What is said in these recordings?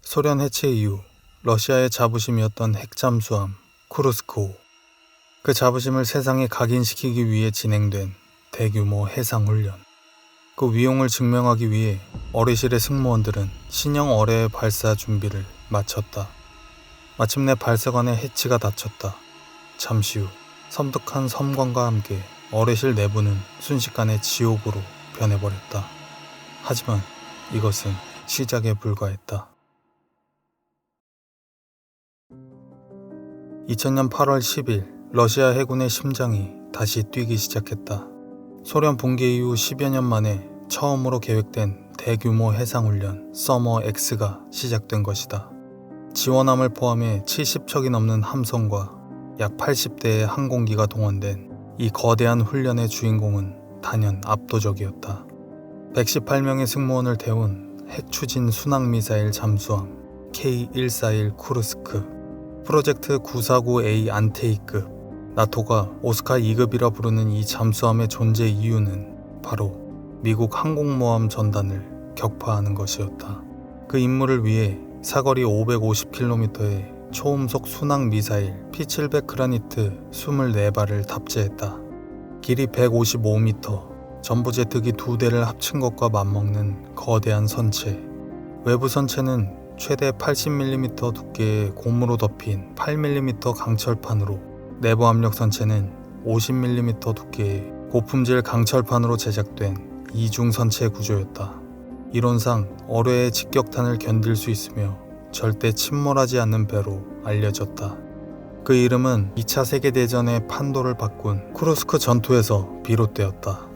소련 해체 이후 러시아의 자부심이었던 핵잠수함 쿠르스크. 그 자부심을 세상에 각인시키기 위해 진행된 대규모 해상훈련. 그 위용을 증명하기 위해 어뢰실의 승무원들은 신형 어뢰의 발사 준비를 마쳤다. 마침내 발사관의 해치가 닫혔다. 잠시 후 섬뜩한 섬광과 함께 어뢰실 내부는 순식간에 지옥으로 변해버렸다. 하지만 이것은 시작에 불과했다. 2000년 8월 10일 러시아 해군의 심장이 다시 뛰기 시작했다. 소련 붕괴 이후 10여 년 만에 처음으로 계획된 대규모 해상훈련 서머 X가 시작된 것이다. 지원함을 포함해 70척이 넘는 함선과 약 80대의 항공기가 동원된 이 거대한 훈련의 주인공은 단연 압도적이었다. 118명의 승무원을 태운 핵추진 순항미사일 잠수함 K141 쿠르스크, 프로젝트 949A 안테이급, 나토가 오스카 2급이라 부르는 이 잠수함의 존재 이유는 바로 미국 항공모함 전단을 격파하는 것이었다. 그 임무를 위해 사거리 550km의 초음속 순항 미사일 P700 크라니트 24발을 탑재했다. 길이 155m, 전부제트기 2대를 합친 것과 맞먹는 거대한 선체. 외부 선체는 최대 80mm 두께의 고무로 덮인 8mm 강철판으로, 내부 압력 선체는 50mm 두께의 고품질 강철판으로 제작된 이중 선체 구조였다. 이론상 어뢰의 직격탄을 견딜 수 있으며 절대 침몰하지 않는 배로 알려졌다. 그 이름은 2차 세계대전의 판도를 바꾼 쿠르스크 전투에서 비롯되었다.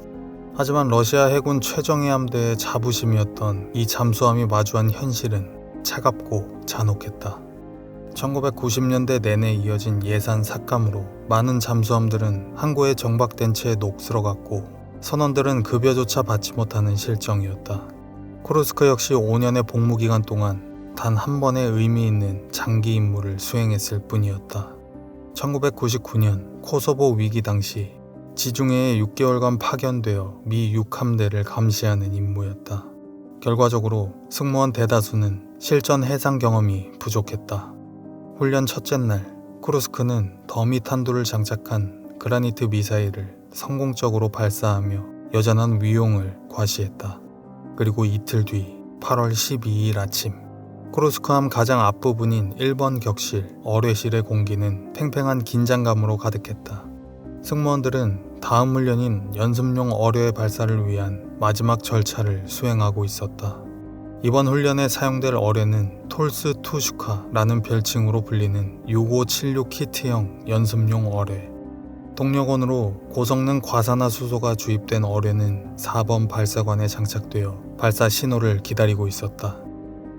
하지만 러시아 해군 최정예 함대의 자부심이었던 이 잠수함이 마주한 현실은 차갑고 잔혹했다. 1990년대 내내 이어진 예산 삭감으로 많은 잠수함들은 항구에 정박된 채 녹슬어갔고 선원들은 급여조차 받지 못하는 실정이었다. 쿠르스크 역시 5년의 복무기간 동안 단 한 번의 의미 있는 장기 임무를 수행했을 뿐이었다. 1999년 코소보 위기 당시 지중해에 6개월간 파견되어 미 6함대를 감시하는 임무였다. 결과적으로 승무원 대다수는 실전 해상 경험이 부족했다. 훈련 첫째 날, 쿠르스크는 더미 탄두를 장착한 그라니트 미사일을 성공적으로 발사하며 여전한 위용을 과시했다. 그리고 이틀 뒤 8월 12일 아침, 쿠르스크함 가장 앞부분인 1번 격실 어뢰실의 공기는 팽팽한 긴장감으로 가득했다. 승무원들은 다음 훈련인 연습용 어뢰 발사를 위한 마지막 절차를 수행하고 있었다. 이번 훈련에 사용될 어뢰는 톨스 투슈카라는 별칭으로 불리는 6576 키트형 연습용 어뢰. 동력원으로 고성능 과산화수소가 주입된 어뢰는 4번 발사관에 장착되어 발사 신호를 기다리고 있었다.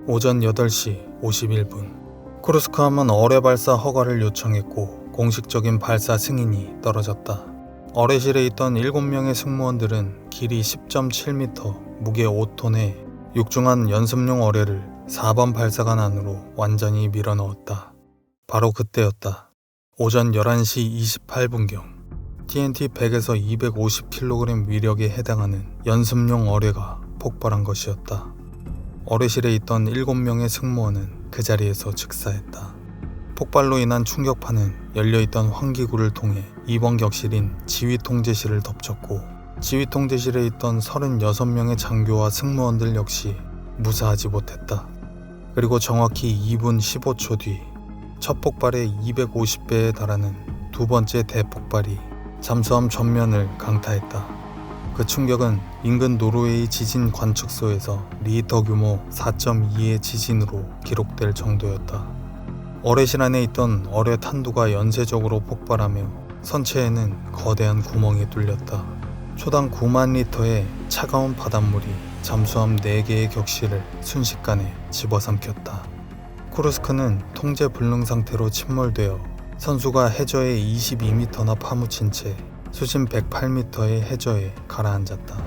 오전 8시 51분, 쿠르스크함은 어뢰 발사 허가를 요청했고 공식적인 발사 승인이 떨어졌다. 어뢰실에 있던 7명의 승무원들은 길이 10.7m, 무게 5톤의 육중한 연습용 어뢰를 4번 발사관 안으로 완전히 밀어넣었다. 바로 그때였다. 오전 11시 28분경 TNT 100에서 250kg 위력에 해당하는 연습용 어뢰가 폭발한 것이었다. 어뢰실에 있던 7명의 승무원은 그 자리에서 즉사했다. 폭발로 인한 충격파는 열려있던 환기구를 통해 2번 격실인 지휘통제실을 덮쳤고 지휘통제실에 있던 36명의 장교와 승무원들 역시 무사하지 못했다. 그리고 정확히 2분 15초 뒤 첫 폭발의 250배에 달하는 두 번째 대폭발이 잠수함 전면을 강타했다. 그 충격은 인근 노르웨이 지진 관측소에서 리히터 규모 4.2의 지진으로 기록될 정도였다. 어뢰실 안에 있던 어뢰 탄두가 연쇄적으로 폭발하며 선체에는 거대한 구멍이 뚫렸다. 초당 9만 리터의 차가운 바닷물이 잠수함 4개의 격실을 순식간에 집어삼켰다. 쿠르스크는 통제 불능 상태로 침몰되어 선수가 해저에 22m나 파묻힌 채 수심 108m의 해저에 가라앉았다.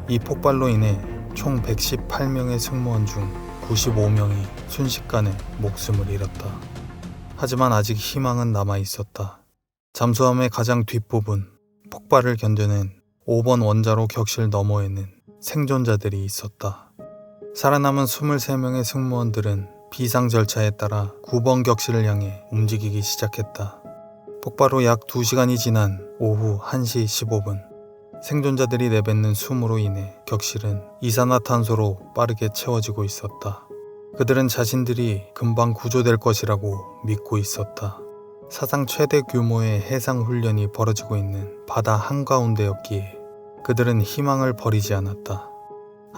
이 폭발로 인해 총 118명의 승무원 중 95명이 순식간에 목숨을 잃었다. 하지만 아직 희망은 남아 있었다. 잠수함의 가장 뒷부분, 폭발을 견뎌낸 5번 원자로 격실 너머에는 생존자들이 있었다. 살아남은 23명의 승무원들은 비상 절차에 따라 9번 격실을 향해 움직이기 시작했다. 폭발 후 약 2시간이 지난 오후 1시 15분 생존자들이 내뱉는 숨으로 인해 격실은 이산화탄소로 빠르게 채워지고 있었다. 그들은 자신들이 금방 구조될 것이라고 믿고 있었다. 사상 최대 규모의 해상 훈련이 벌어지고 있는 바다 한가운데였기에 그들은 희망을 버리지 않았다.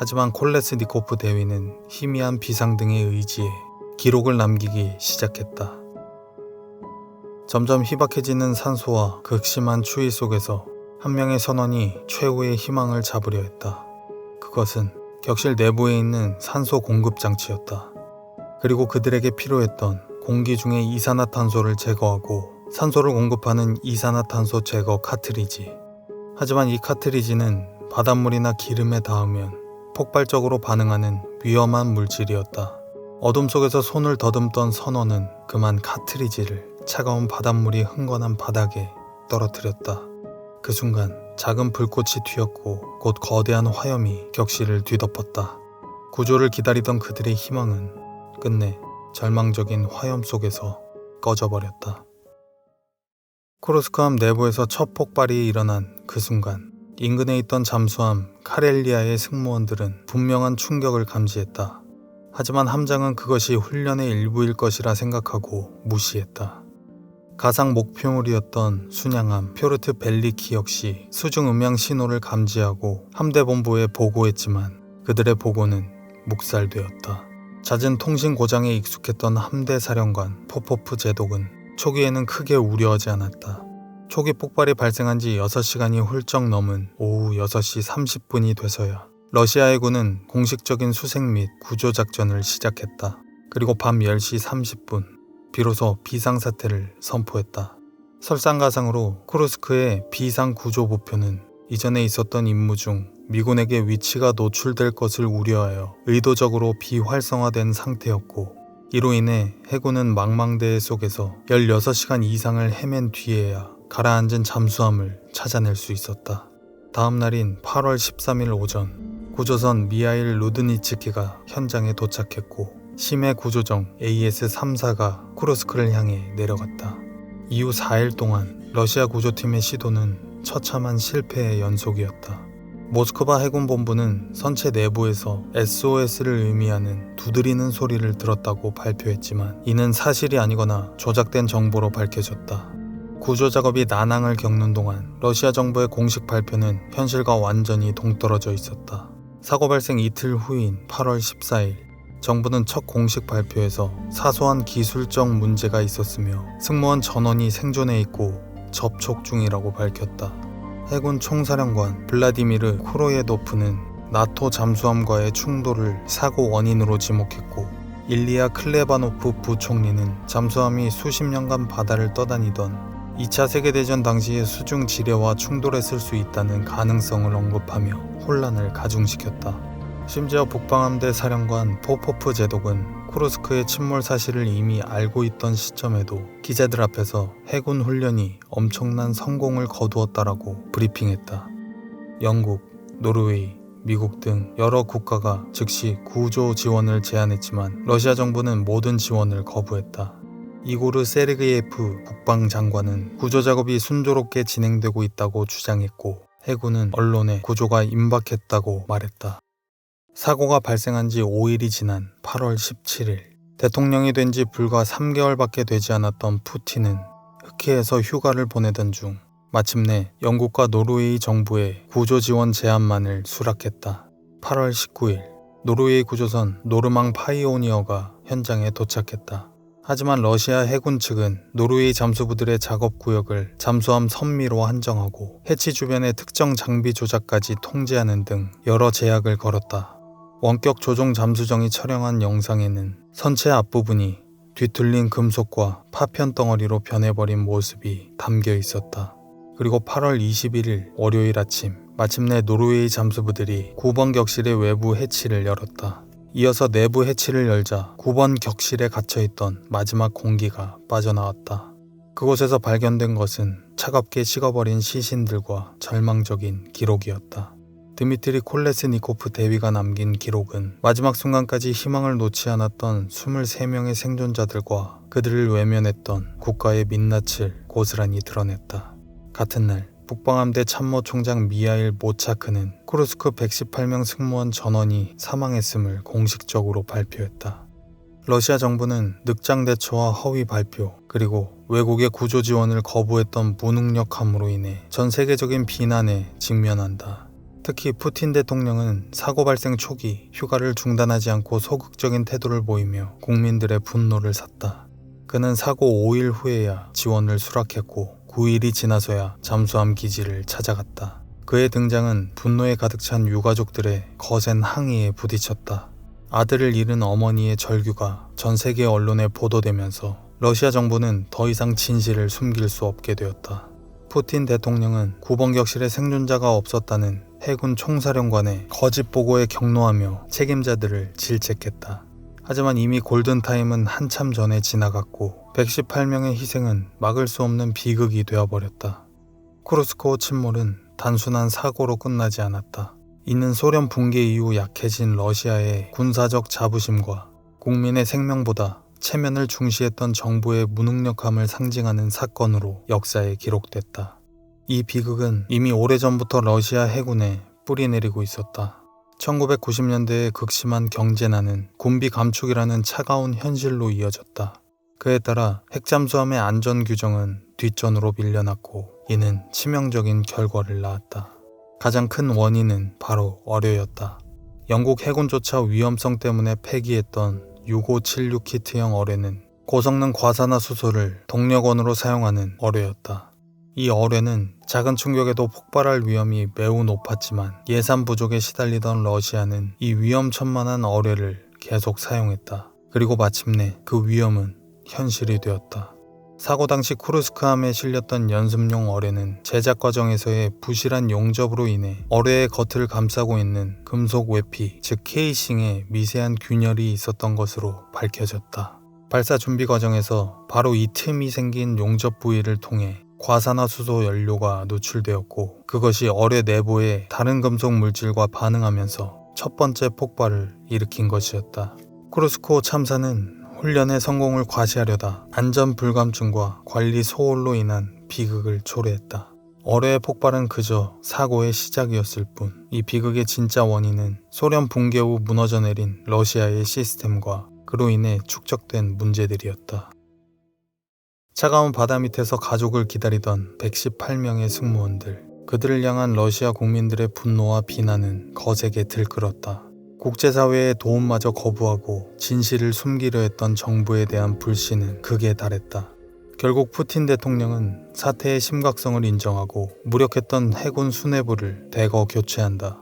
하지만 콜레스니코프 대위는 희미한 비상 등의 의지에 기록을 남기기 시작했다. 점점 희박해지는 산소와 극심한 추위 속에서 한 명의 선원이 최후의 희망을 잡으려 했다. 그것은 격실 내부에 있는 산소 공급 장치였다. 그리고 그들에게 필요했던 공기 중의 이산화탄소를 제거하고 산소를 공급하는 이산화탄소 제거 카트리지. 하지만 이 카트리지는 바닷물이나 기름에 닿으면 폭발적으로 반응하는 위험한 물질이었다. 어둠 속에서 손을 더듬던 선원은 그만 카트리지를 차가운 바닷물이 흥건한 바닥에 떨어뜨렸다. 그 순간 작은 불꽃이 튀었고 곧 거대한 화염이 격실을 뒤덮었다. 구조를 기다리던 그들의 희망은 끝내 절망적인 화염 속에서 꺼져버렸다. 쿠르스크함 내부에서 첫 폭발이 일어난 그 순간 인근에 있던 잠수함 카렐리아의 승무원들은 분명한 충격을 감지했다. 하지만 함장은 그것이 훈련의 일부일 것이라 생각하고 무시했다. 가상 목표물이었던 순양함 퓨르트 벨리키 역시 수중 음향 신호를 감지하고 함대 본부에 보고했지만 그들의 보고는 묵살되었다. 잦은 통신 고장에 익숙했던 함대 사령관 포포프 제독은 초기에는 크게 우려하지 않았다. 초기 폭발이 발생한 지 6시간이 훌쩍 넘은 오후 6시 30분이 돼서야 러시아 해군은 공식적인 수색 및 구조 작전을 시작했다. 그리고 밤 10시 30분 비로소 비상사태를 선포했다. 설상가상으로 쿠르스크의 비상구조부표는 이전에 있었던 임무 중 미군에게 위치가 노출될 것을 우려하여 의도적으로 비활성화된 상태였고 이로 인해 해군은 망망대해 속에서 16시간 이상을 헤맨 뒤에야 가라앉은 잠수함을 찾아낼 수 있었다. 다음 날인 8월 13일 오전 구조선 미하일 루드니츠키가 현장에 도착했고 심해 구조정 AS-34가 쿠르스크를 향해 내려갔다. 이후 4일 동안 러시아 구조팀의 시도는 처참한 실패의 연속이었다. 모스크바 해군본부는 선체 내부에서 SOS를 의미하는 두드리는 소리를 들었다고 발표했지만 이는 사실이 아니거나 조작된 정보로 밝혀졌다. 구조 작업이 난항을 겪는 동안 러시아 정부의 공식 발표는 현실과 완전히 동떨어져 있었다. 사고 발생 이틀 후인 8월 14일 정부는 첫 공식 발표에서 사소한 기술적 문제가 있었으며 승무원 전원이 생존해 있고 접촉 중이라고 밝혔다. 해군 총사령관 블라디미르 쿠로예도프는 나토 잠수함과의 충돌을 사고 원인으로 지목했고 일리아 클레바노프 부총리는 잠수함이 수십 년간 바다를 떠다니던 2차 세계대전 당시의 수중 지뢰와 충돌했을 수 있다는 가능성을 언급하며 혼란을 가중시켰다. 심지어 북방함대 사령관 포포프 제독은 쿠르스크의 침몰 사실을 이미 알고 있던 시점에도 기자들 앞에서 해군 훈련이 엄청난 성공을 거두었다라고 브리핑했다. 영국, 노르웨이, 미국 등 여러 국가가 즉시 구조 지원을 제안했지만 러시아 정부는 모든 지원을 거부했다. 이고르 세르게예프 국방장관은 구조 작업이 순조롭게 진행되고 있다고 주장했고 해군은 언론에 구조가 임박했다고 말했다. 사고가 발생한 지 5일이 지난 8월 17일 대통령이 된 지 불과 3개월밖에 되지 않았던 푸틴은 흑해에서 휴가를 보내던 중 마침내 영국과 노르웨이 정부의 구조 지원 제안만을 수락했다. 8월 19일 노르웨이 구조선 노르망 파이오니어가 현장에 도착했다. 하지만 러시아 해군 측은 노르웨이 잠수부들의 작업 구역을 잠수함 선미로 한정하고 해치 주변의 특정 장비 조작까지 통제하는 등 여러 제약을 걸었다. 원격 조종 잠수정이 촬영한 영상에는 선체 앞부분이 뒤틀린 금속과 파편 덩어리로 변해버린 모습이 담겨 있었다. 그리고 8월 21일 월요일 아침 마침내 노르웨이 잠수부들이 9번 격실의 외부 해치를 열었다. 이어서 내부 해치를 열자 9번 격실에 갇혀있던 마지막 공기가 빠져나왔다. 그곳에서 발견된 것은 차갑게 식어버린 시신들과 절망적인 기록이었다. 드미트리 콜레스니코프 대위가 남긴 기록은 마지막 순간까지 희망을 놓지 않았던 23명의 생존자들과 그들을 외면했던 국가의 민낯을 고스란히 드러냈다. 같은 날 북방함대 참모총장 미하일 모차크는 쿠르스크 118명 승무원 전원이 사망했음을 공식적으로 발표했다. 러시아 정부는 늑장 대처와 허위 발표, 그리고 외국의 구조 지원을 거부했던 무능력함으로 인해 전 세계적인 비난에 직면한다. 특히 푸틴 대통령은 사고 발생 초기 휴가를 중단하지 않고 소극적인 태도를 보이며 국민들의 분노를 샀다. 그는 사고 5일 후에야 지원을 수락했고 9일이 지나서야 잠수함 기지를 찾아갔다. 그의 등장은 분노에 가득 찬 유가족들의 거센 항의에 부딪혔다. 아들을 잃은 어머니의 절규가 전 세계 언론에 보도되면서 러시아 정부는 더 이상 진실을 숨길 수 없게 되었다. 푸틴 대통령은 구번격실에 생존자가 없었다는 해군 총사령관의 거짓 보고에 격노하며 책임자들을 질책했다. 하지만 이미 골든타임은 한참 전에 지나갔고 118명의 희생은 막을 수 없는 비극이 되어버렸다. 쿠르스코 침몰은 단순한 사고로 끝나지 않았다. 이는 소련 붕괴 이후 약해진 러시아의 군사적 자부심과 국민의 생명보다 체면을 중시했던 정부의 무능력함을 상징하는 사건으로 역사에 기록됐다. 이 비극은 이미 오래전부터 러시아 해군에 뿌리내리고 있었다. 1990년대의 극심한 경제난은 군비 감축이라는 차가운 현실로 이어졌다. 그에 따라 핵잠수함의 안전 규정은 뒷전으로 밀려났고 이는 치명적인 결과를 낳았다. 가장 큰 원인은 바로 어뢰였다. 영국 해군조차 위험성 때문에 폐기했던 6576 키트형 어뢰는 고성능 과산화수소를 동력원으로 사용하는 어뢰였다. 이 어뢰는 작은 충격에도 폭발할 위험이 매우 높았지만 예산 부족에 시달리던 러시아는 이 위험천만한 어뢰를 계속 사용했다. 그리고 마침내 그 위험은 현실이 되었다. 사고 당시 쿠르스크함에 실렸던 연습용 어뢰는 제작 과정에서의 부실한 용접으로 인해 어뢰의 겉을 감싸고 있는 금속 외피, 즉 케이싱에 미세한 균열이 있었던 것으로 밝혀졌다. 발사 준비 과정에서 바로 이 틈이 생긴 용접 부위를 통해 과산화수소 연료가 노출되었고 그것이 어뢰 내부의 다른 금속 물질과 반응하면서 첫 번째 폭발을 일으킨 것이었다. 쿠르스코 참사는 훈련의 성공을 과시하려다 안전 불감증과 관리 소홀로 인한 비극을 초래했다. 어뢰의 폭발은 그저 사고의 시작이었을 뿐 이 비극의 진짜 원인은 소련 붕괴 후 무너져 내린 러시아의 시스템과 그로 인해 축적된 문제들이었다. 차가운 바다 밑에서 가족을 기다리던 118명의 승무원들, 그들을 향한 러시아 국민들의 분노와 비난은 거세게 들끓었다. 국제사회의 도움마저 거부하고 진실을 숨기려 했던 정부에 대한 불신은 극에 달했다. 결국 푸틴 대통령은 사태의 심각성을 인정하고 무력했던 해군 수뇌부를 대거 교체한다.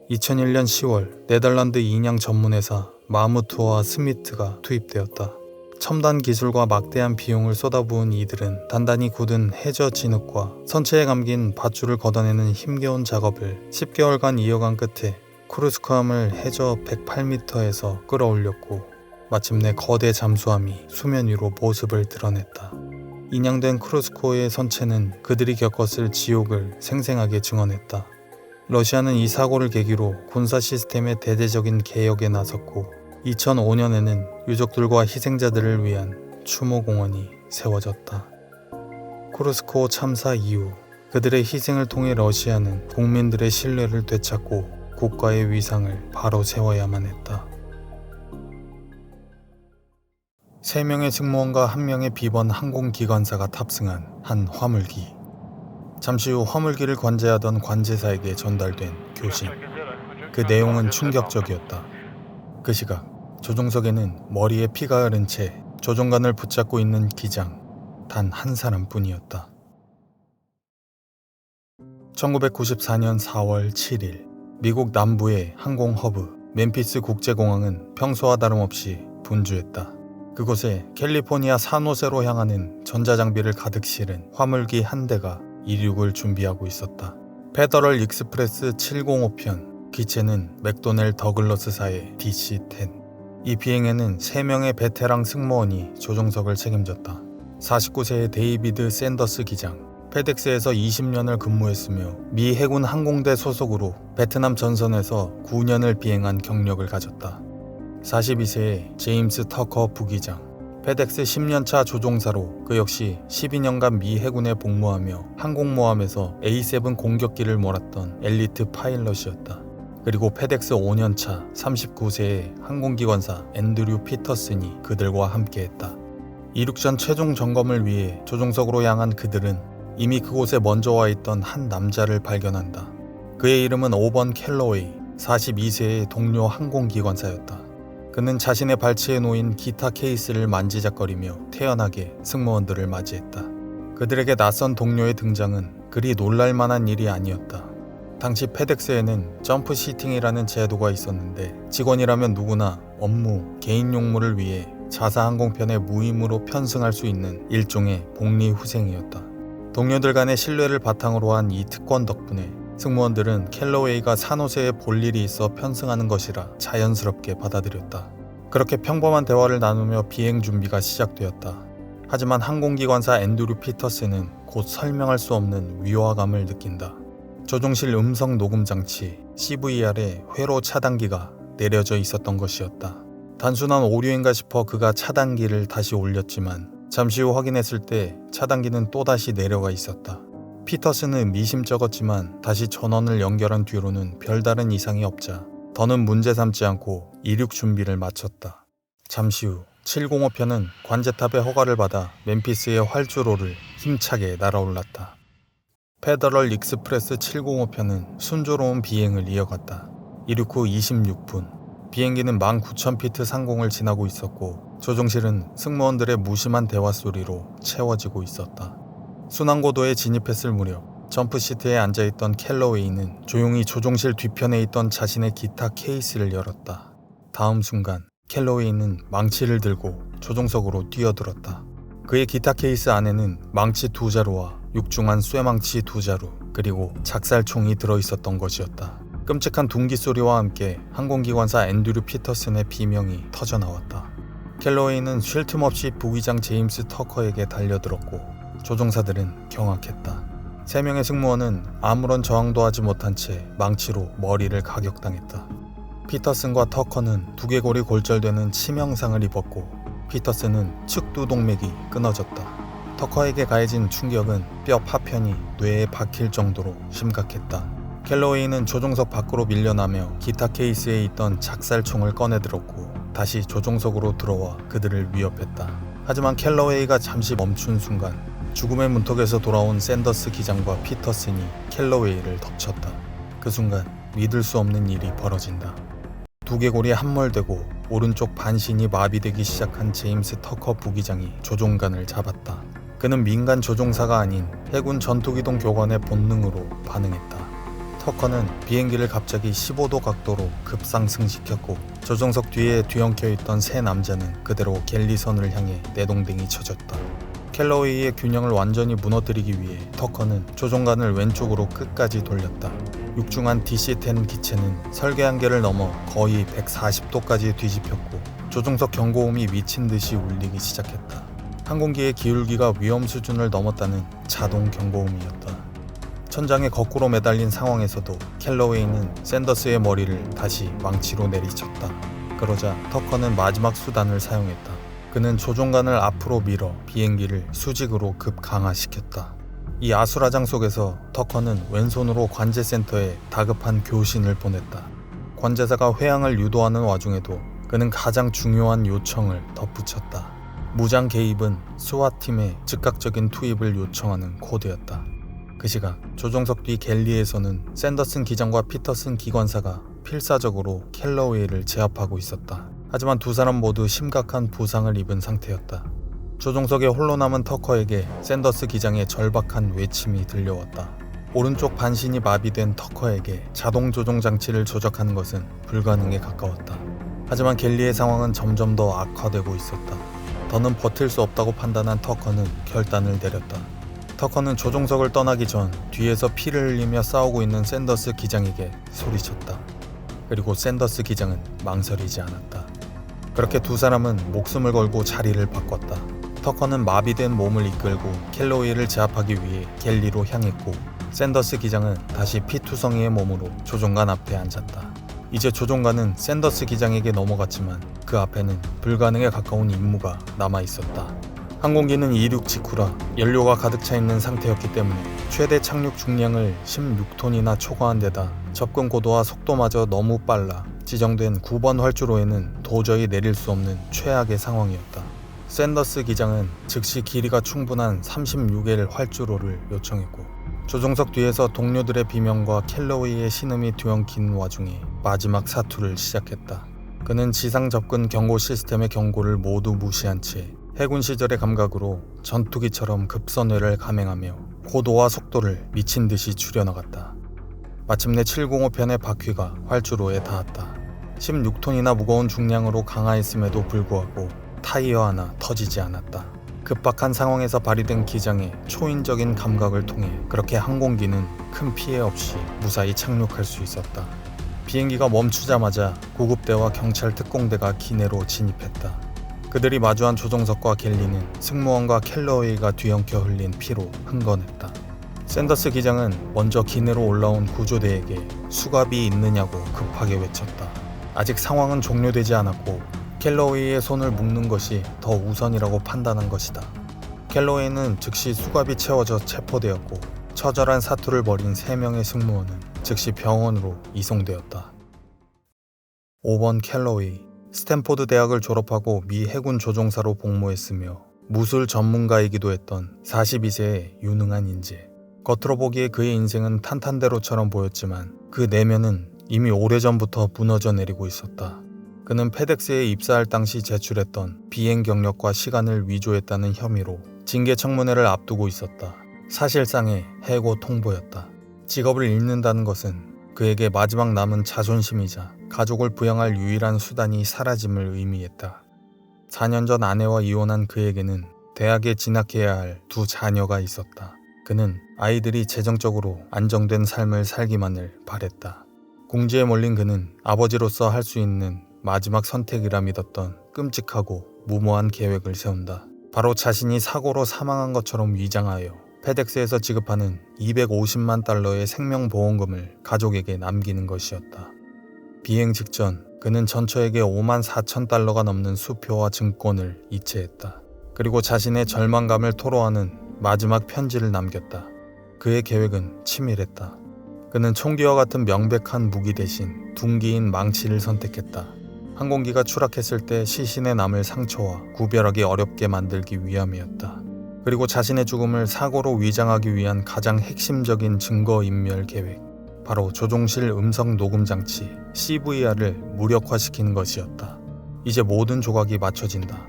2001년 10월 네덜란드 인양 전문회사 마무트와 스미트가 투입되었다. 첨단 기술과 막대한 비용을 쏟아부은 이들은 단단히 굳은 해저 진흙과 선체에 감긴 밧줄을 걷어내는 힘겨운 작업을 10개월간 이어간 끝에 쿠르스크함을 해저 108m에서 끌어올렸고 마침내 거대 잠수함이 수면 위로 모습을 드러냈다. 인양된 쿠르스코의 선체는 그들이 겪었을 지옥을 생생하게 증언했다. 러시아는 이 사고를 계기로 군사 시스템의 대대적인 개혁에 나섰고 2005년에는 유족들과 희생자들을 위한 추모공원이 세워졌다. 쿠르스코 참사 이후 그들의 희생을 통해 러시아는 국민들의 신뢰를 되찾고 국가의 위상을 바로 세워야만 했다. 3명의 승무원과 1명의 비번 항공기관사가 탑승한 한 화물기. 잠시 후 화물기를 관제하던 관제사에게 전달된 교신. 그 내용은 충격적이었다. 그 시각 조종석에는 머리에 피가 흐른 채 조종관을 붙잡고 있는 기장 단 한 사람뿐이었다. 1994년 4월 7일 미국 남부의 항공 허브 멤피스 국제공항은 평소와 다름없이 분주했다. 그곳에 캘리포니아 산호세로 향하는 전자장비를 가득 실은 화물기 한 대가 이륙을 준비하고 있었다. 페더럴 익스프레스 705편, 기체는 맥도넬 더글러스사의 DC-10. 이 비행에는 3명의 베테랑 승무원이 조종석을 책임졌다. 49세의 데이비드 샌더스 기장, 페덱스에서 20년을 근무했으며 미 해군 항공대 소속으로 베트남 전선에서 9년을 비행한 경력을 가졌다. 42세의 제임스 터커 부기장. 페덱스 10년차 조종사로 그 역시 12년간 미 해군에 복무하며 항공모함에서 A7 공격기를 몰았던 엘리트 파일럿이었다. 그리고 페덱스 5년차 39세의 항공기관사 앤드류 피터슨이 그들과 함께했다. 이륙전 최종 점검을 위해 조종석으로 향한 그들은 이미 그곳에 먼저 와 있던 한 남자를 발견한다. 그의 이름은 5번 켈러웨이, 42세의 동료 항공기관사였다. 그는 자신의 발치에 놓인 기타 케이스를 만지작거리며 태연하게 승무원들을 맞이했다. 그들에게 낯선 동료의 등장은 그리 놀랄만한 일이 아니었다. 당시 페덱스에는 점프 시팅이라는 제도가 있었는데 직원이라면 누구나 업무, 개인 용무를 위해 자사 항공편에 무임으로 편승할 수 있는 일종의 복리후생이었다. 동료들 간의 신뢰를 바탕으로 한 이 특권 덕분에 승무원들은 켈러웨이가 산호세에 볼 일이 있어 편승하는 것이라 자연스럽게 받아들였다. 그렇게 평범한 대화를 나누며 비행 준비가 시작되었다. 하지만 항공기관사 앤드류 피터슨은 곧 설명할 수 없는 위화감을 느낀다. 조종실 음성 녹음 장치 CVR에 회로 차단기가 내려져 있었던 것이었다. 단순한 오류인가 싶어 그가 차단기를 다시 올렸지만 잠시 후 확인했을 때 차단기는 또다시 내려가 있었다. 피터슨은 미심쩍었지만 다시 전원을 연결한 뒤로는 별다른 이상이 없자 더는 문제 삼지 않고 이륙 준비를 마쳤다. 잠시 후 705편은 관제탑의 허가를 받아 멤피스의 활주로를 힘차게 날아올랐다. 페더럴 익스프레스 705편은 순조로운 비행을 이어갔다. 이륙 후 26분, 비행기는 19,000피트 상공을 지나고 있었고 조종실은 승무원들의 무심한 대화 소리로 채워지고 있었다. 순항고도에 진입했을 무렵 점프 시트에 앉아있던 켈러웨이는 조용히 조종실 뒤편에 있던 자신의 기타 케이스를 열었다. 다음 순간 켈러웨이는 망치를 들고 조종석으로 뛰어들었다. 그의 기타 케이스 안에는 망치 2자루와 육중한 쇠망치 2자루 그리고 작살총이 들어있었던 것이었다. 끔찍한 둥기 소리와 함께 항공기관사 앤드류 피터슨의 비명이 터져나왔다. 켈러웨이는 쉴 틈 없이 부기장 제임스 터커에게 달려들었고 조종사들은 경악했다. 3명의 승무원은 아무런 저항도 하지 못한 채 망치로 머리를 가격당했다. 피터슨과 터커는 두개골이 골절되는 치명상을 입었고 피터슨은 측두 동맥이 끊어졌다. 터커에게 가해진 충격은 뼈 파편이 뇌에 박힐 정도로 심각했다. 켈러웨이는 조종석 밖으로 밀려나며 기타 케이스에 있던 작살총을 꺼내들었고 다시 조종석으로 들어와 그들을 위협했다. 하지만 켈러웨이가 잠시 멈춘 순간 죽음의 문턱에서 돌아온 샌더스 기장과 피터슨이 켈러웨이를 덮쳤다. 그 순간 믿을 수 없는 일이 벌어진다. 두개골이 함몰되고 오른쪽 반신이 마비되기 시작한 제임스 터커 부기장이 조종관을 잡았다. 그는 민간 조종사가 아닌 해군 전투기동 교관의 본능으로 반응했다. 터커는 비행기를 갑자기 15도 각도로 급상승시켰고 조종석 뒤에 뒤엉켜 있던 세 남자는 그대로 갤리선을 향해 내동댕이 쳐졌다. 켈러웨이의 균형을 완전히 무너뜨리기 위해 터커는 조종관을 왼쪽으로 끝까지 돌렸다. 육중한 DC-10 기체는 설계 한계를 넘어 거의 140도까지 뒤집혔고 조종석 경고음이 미친 듯이 울리기 시작했다. 항공기의 기울기가 위험 수준을 넘었다는 자동 경고음이었다. 천장에 거꾸로 매달린 상황에서도 켈러웨이는 샌더스의 머리를 다시 망치로 내리쳤다. 그러자 터커는 마지막 수단을 사용했다. 그는 조종관을 앞으로 밀어 비행기를 수직으로 급강하시켰다. 이 아수라장 속에서 터커는 왼손으로 관제센터에 다급한 교신을 보냈다. 관제사가 회항을 유도하는 와중에도 그는 가장 중요한 요청을 덧붙였다. 무장 개입은 스와팀의 즉각적인 투입을 요청하는 코드였다. 그 시각 조종석 뒤 갤리에서는 샌더슨 기장과 피터슨 기관사가 필사적으로 켈러웨이를 제압하고 있었다. 하지만 두 사람 모두 심각한 부상을 입은 상태였다. 조종석에 홀로 남은 터커에게 샌더스 기장의 절박한 외침이 들려왔다. 오른쪽 반신이 마비된 터커에게 자동 조종 장치를 조작하는 것은 불가능에 가까웠다. 하지만 갤리의 상황은 점점 더 악화되고 있었다. 더는 버틸 수 없다고 판단한 터커는 결단을 내렸다. 터커는 조종석을 떠나기 전 뒤에서 피를 흘리며 싸우고 있는 샌더스 기장에게 소리쳤다. 그리고 샌더스 기장은 망설이지 않았다. 그렇게 두 사람은 목숨을 걸고 자리를 바꿨다. 터커는 마비된 몸을 이끌고 켈로웨이를 제압하기 위해 갤리로 향했고 샌더스 기장은 다시 피투성이의 몸으로 조종관 앞에 앉았다. 이제 조종관은 샌더스 기장에게 넘어갔지만 그 앞에는 불가능에 가까운 임무가 남아있었다. 항공기는 이륙 직후라 연료가 가득 차 있는 상태였기 때문에 최대 착륙 중량을 16톤이나 초과한 데다 접근 고도와 속도마저 너무 빨라 지정된 9번 활주로에는 도저히 내릴 수 없는 최악의 상황이었다. 샌더스 기장은 즉시 길이가 충분한 36L 활주로를 요청했고 조종석 뒤에서 동료들의 비명과 켈로웨이의 신음이 뒤엉킨 와중에 마지막 사투를 시작했다. 그는 지상 접근 경고 시스템의 경고를 모두 무시한 채 해군 시절의 감각으로 전투기처럼 급선회를 감행하며 고도와 속도를 미친 듯이 줄여나갔다. 마침내 705편의 바퀴가 활주로에 닿았다. 16톤이나 무거운 중량으로 강하였음에도 불구하고 타이어 하나 터지지 않았다. 급박한 상황에서 발휘된 기장의 초인적인 감각을 통해 그렇게 항공기는 큰 피해 없이 무사히 착륙할 수 있었다. 비행기가 멈추자마자 구급대와 경찰 특공대가 기내로 진입했다. 그들이 마주한 조종석과 갤리는 승무원과 켈러웨이가 뒤엉켜 흘린 피로 흥건했다. 샌더스 기장은 먼저 기내로 올라온 구조대에게 수갑이 있느냐고 급하게 외쳤다. 아직 상황은 종료되지 않았고 켈러웨이의 손을 묶는 것이 더 우선이라고 판단한 것이다. 켈러웨이는 즉시 수갑이 채워져 체포되었고 처절한 사투를 벌인 3명의 승무원은 즉시 병원으로 이송되었다. 5번 켈러웨이, 스탠포드 대학을 졸업하고 미 해군 조종사로 복무했으며 무술 전문가이기도 했던 42세의 유능한 인재. 겉으로 보기에 그의 인생은 탄탄대로처럼 보였지만 그 내면은 이미 오래전부터 무너져 내리고 있었다. 그는 페덱스에 입사할 당시 제출했던 비행 경력과 시간을 위조했다는 혐의로 징계 청문회를 앞두고 있었다. 사실상의 해고 통보였다. 직업을 잃는다는 것은 그에게 마지막 남은 자존심이자 가족을 부양할 유일한 수단이 사라짐을 의미했다. 4년 전 아내와 이혼한 그에게는 대학에 진학해야 할 2 자녀가 있었다. 그는 아이들이 재정적으로 안정된 삶을 살기만을 바랬다. 궁지에 몰린 그는 아버지로서 할 수 있는 마지막 선택이라 믿었던 끔찍하고 무모한 계획을 세운다. 바로 자신이 사고로 사망한 것처럼 위장하여 페덱스에서 지급하는 250만 달러의 생명보험금을 가족에게 남기는 것이었다. 비행 직전 그는 전처에게 5만 4천 달러가 넘는 수표와 증권을 이체했다. 그리고 자신의 절망감을 토로하는 마지막 편지를 남겼다. 그의 계획은 치밀했다. 그는 총기와 같은 명백한 무기 대신 둔기인 망치를 선택했다. 항공기가 추락했을 때 시신에 남을 상처와 구별하기 어렵게 만들기 위함이었다. 그리고 자신의 죽음을 사고로 위장하기 위한 가장 핵심적인 증거인멸 계획, 바로 조종실 음성 녹음 장치 CVR을 무력화시키는 것이었다. 이제 모든 조각이 맞춰진다.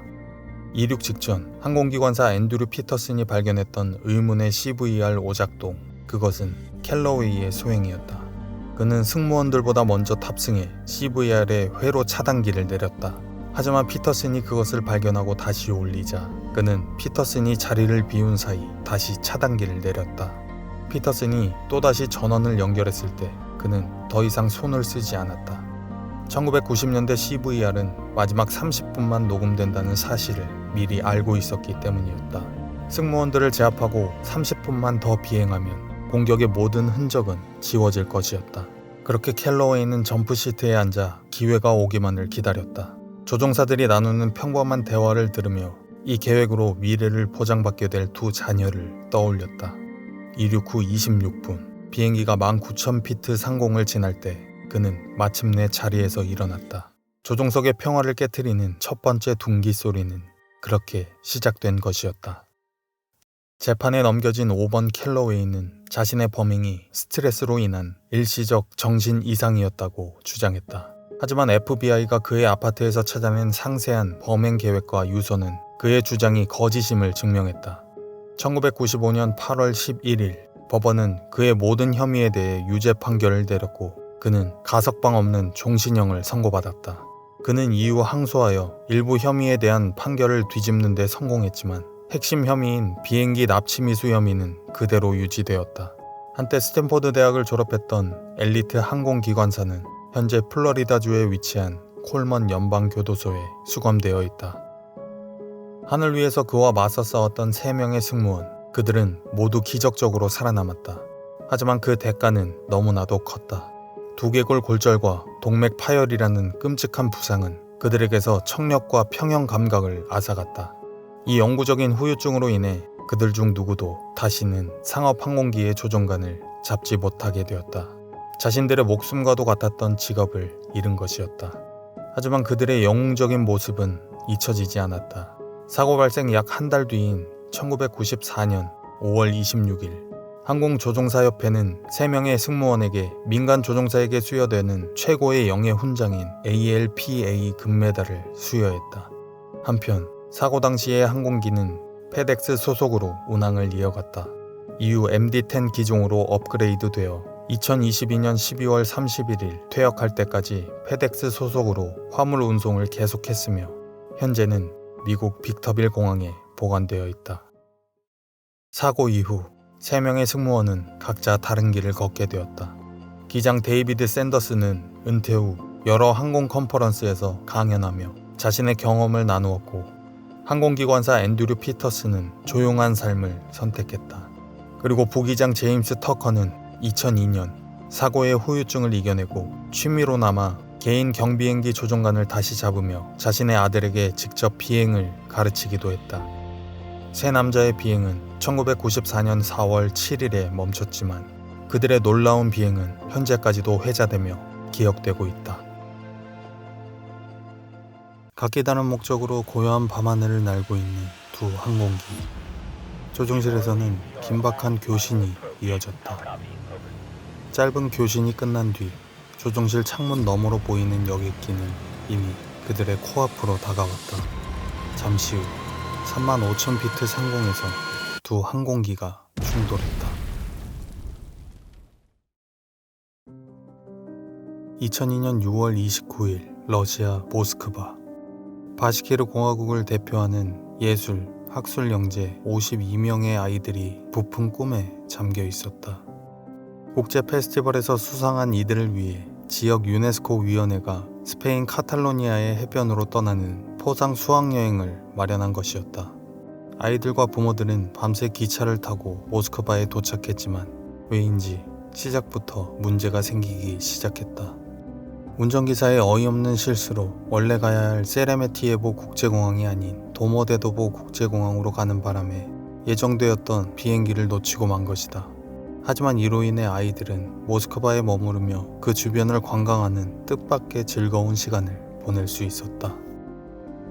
이륙 직전 항공기관사 앤드류 피터슨이 발견했던 의문의 CVR 오작동, 그것은 켈러웨이의 소행이었다. 그는 승무원들보다 먼저 탑승해 CVR의 회로 차단기를 내렸다. 하지만 피터슨이 그것을 발견하고 다시 올리자 그는 피터슨이 자리를 비운 사이 다시 차단기를 내렸다. 피터슨이 또다시 전원을 연결했을 때 그는 더 이상 손을 쓰지 않았다. 1990년대 CVR은 마지막 30분만 녹음된다는 사실을 미리 알고 있었기 때문이었다. 승무원들을 제압하고 30분만 더 비행하면 공격의 모든 흔적은 지워질 것이었다. 그렇게 켈러웨이는 점프시트에 앉아 기회가 오기만을 기다렸다. 조종사들이 나누는 평범한 대화를 들으며 이 계획으로 미래를 보장받게 될 2 자녀를 떠올렸다. 이륙 후 26분, 비행기가 19,000피트 상공을 지날 때 그는 마침내 자리에서 일어났다. 조종석의 평화를 깨트리는 첫 번째 둥기 소리는 그렇게 시작된 것이었다. 재판에 넘겨진 5번 켈러웨이는 자신의 범행이 스트레스로 인한 일시적 정신 이상이었다고 주장했다. 하지만 FBI가 그의 아파트에서 찾아낸 상세한 범행 계획과 유서는 그의 주장이 거짓임을 증명했다. 1995년 8월 11일 법원은 그의 모든 혐의에 대해 유죄 판결을 내렸고 그는 가석방 없는 종신형을 선고받았다. 그는 이후 항소하여 일부 혐의에 대한 판결을 뒤집는 데 성공했지만 핵심 혐의인 비행기 납치 미수 혐의는 그대로 유지되었다. 한때 스탠포드 대학을 졸업했던 엘리트 항공기관사는 현재 플로리다주에 위치한 콜먼 연방교도소에 수감되어 있다. 하늘 위에서 그와 맞서 싸웠던 3명의 승무원, 그들은 모두 기적적으로 살아남았다. 하지만 그 대가는 너무나도 컸다. 두개골 골절과 동맥 파열이라는 끔찍한 부상은 그들에게서 청력과 평형 감각을 앗아갔다. 이 영구적인 후유증으로 인해 그들 중 누구도 다시는 상업 항공기의 조종관을 잡지 못하게 되었다. 자신들의 목숨과도 같았던 직업을 잃은 것이었다. 하지만 그들의 영웅적인 모습은 잊혀지지 않았다. 사고 발생 약 한 달 뒤인 1994년 5월 26일 항공조종사협회는 3명의 승무원에게 민간 조종사에게 수여되는 최고의 영예 훈장인 ALPA 금메달을 수여했다. 한편 사고 당시의 항공기는 페덱스 소속으로 운항을 이어갔다. 이후 MD-10 기종으로 업그레이드되어 2022년 12월 31일 퇴역할 때까지 페덱스 소속으로 화물 운송을 계속했으며 현재는 미국 빅터빌 공항에 보관되어 있다. 사고 이후 3명의 승무원은 각자 다른 길을 걷게 되었다. 기장 데이비드 샌더스는 은퇴 후 여러 항공 컨퍼런스에서 강연하며 자신의 경험을 나누었고, 항공기관사 앤드류 피터스는 조용한 삶을 선택했다. 그리고 부기장 제임스 터커는 2002년 사고의 후유증을 이겨내고 취미로 남아 개인 경비행기 조종관을 다시 잡으며 자신의 아들에게 직접 비행을 가르치기도 했다. 세 남자의 비행은 1994년 4월 7일에 멈췄지만 그들의 놀라운 비행은 현재까지도 회자되며 기억되고 있다. 각기 다른 목적으로 고요한 밤하늘을 날고 있는 두 항공기. 조종실에서는 긴박한 교신이 이어졌다. 짧은 교신이 끝난 뒤 조종실 창문 너머로 보이는 여객기는 이미 그들의 코앞으로 다가왔다. 잠시 후 35,000피트 상공에서 두 항공기가 충돌했다. 2002년 6월 29일 러시아 모스크바. 바시키르 공화국을 대표하는 예술, 학술 영재 52명의 아이들이 부푼 꿈에 잠겨 있었다. 국제 페스티벌에서 수상한 이들을 위해 지역 유네스코 위원회가 스페인 카탈로니아의 해변으로 떠나는 포상 수학여행을 마련한 것이었다. 아이들과 부모들은 밤새 기차를 타고 모스크바에 도착했지만 왜인지 시작부터 문제가 생기기 시작했다. 운전기사의 어이없는 실수로 원래 가야 할 세레메티예보 국제공항이 아닌 도모데도보 국제공항으로 가는 바람에 예정되었던 비행기를 놓치고 만 것이다. 하지만 이로 인해 아이들은 모스크바에 머무르며 그 주변을 관광하는 뜻밖의 즐거운 시간을 보낼 수 있었다.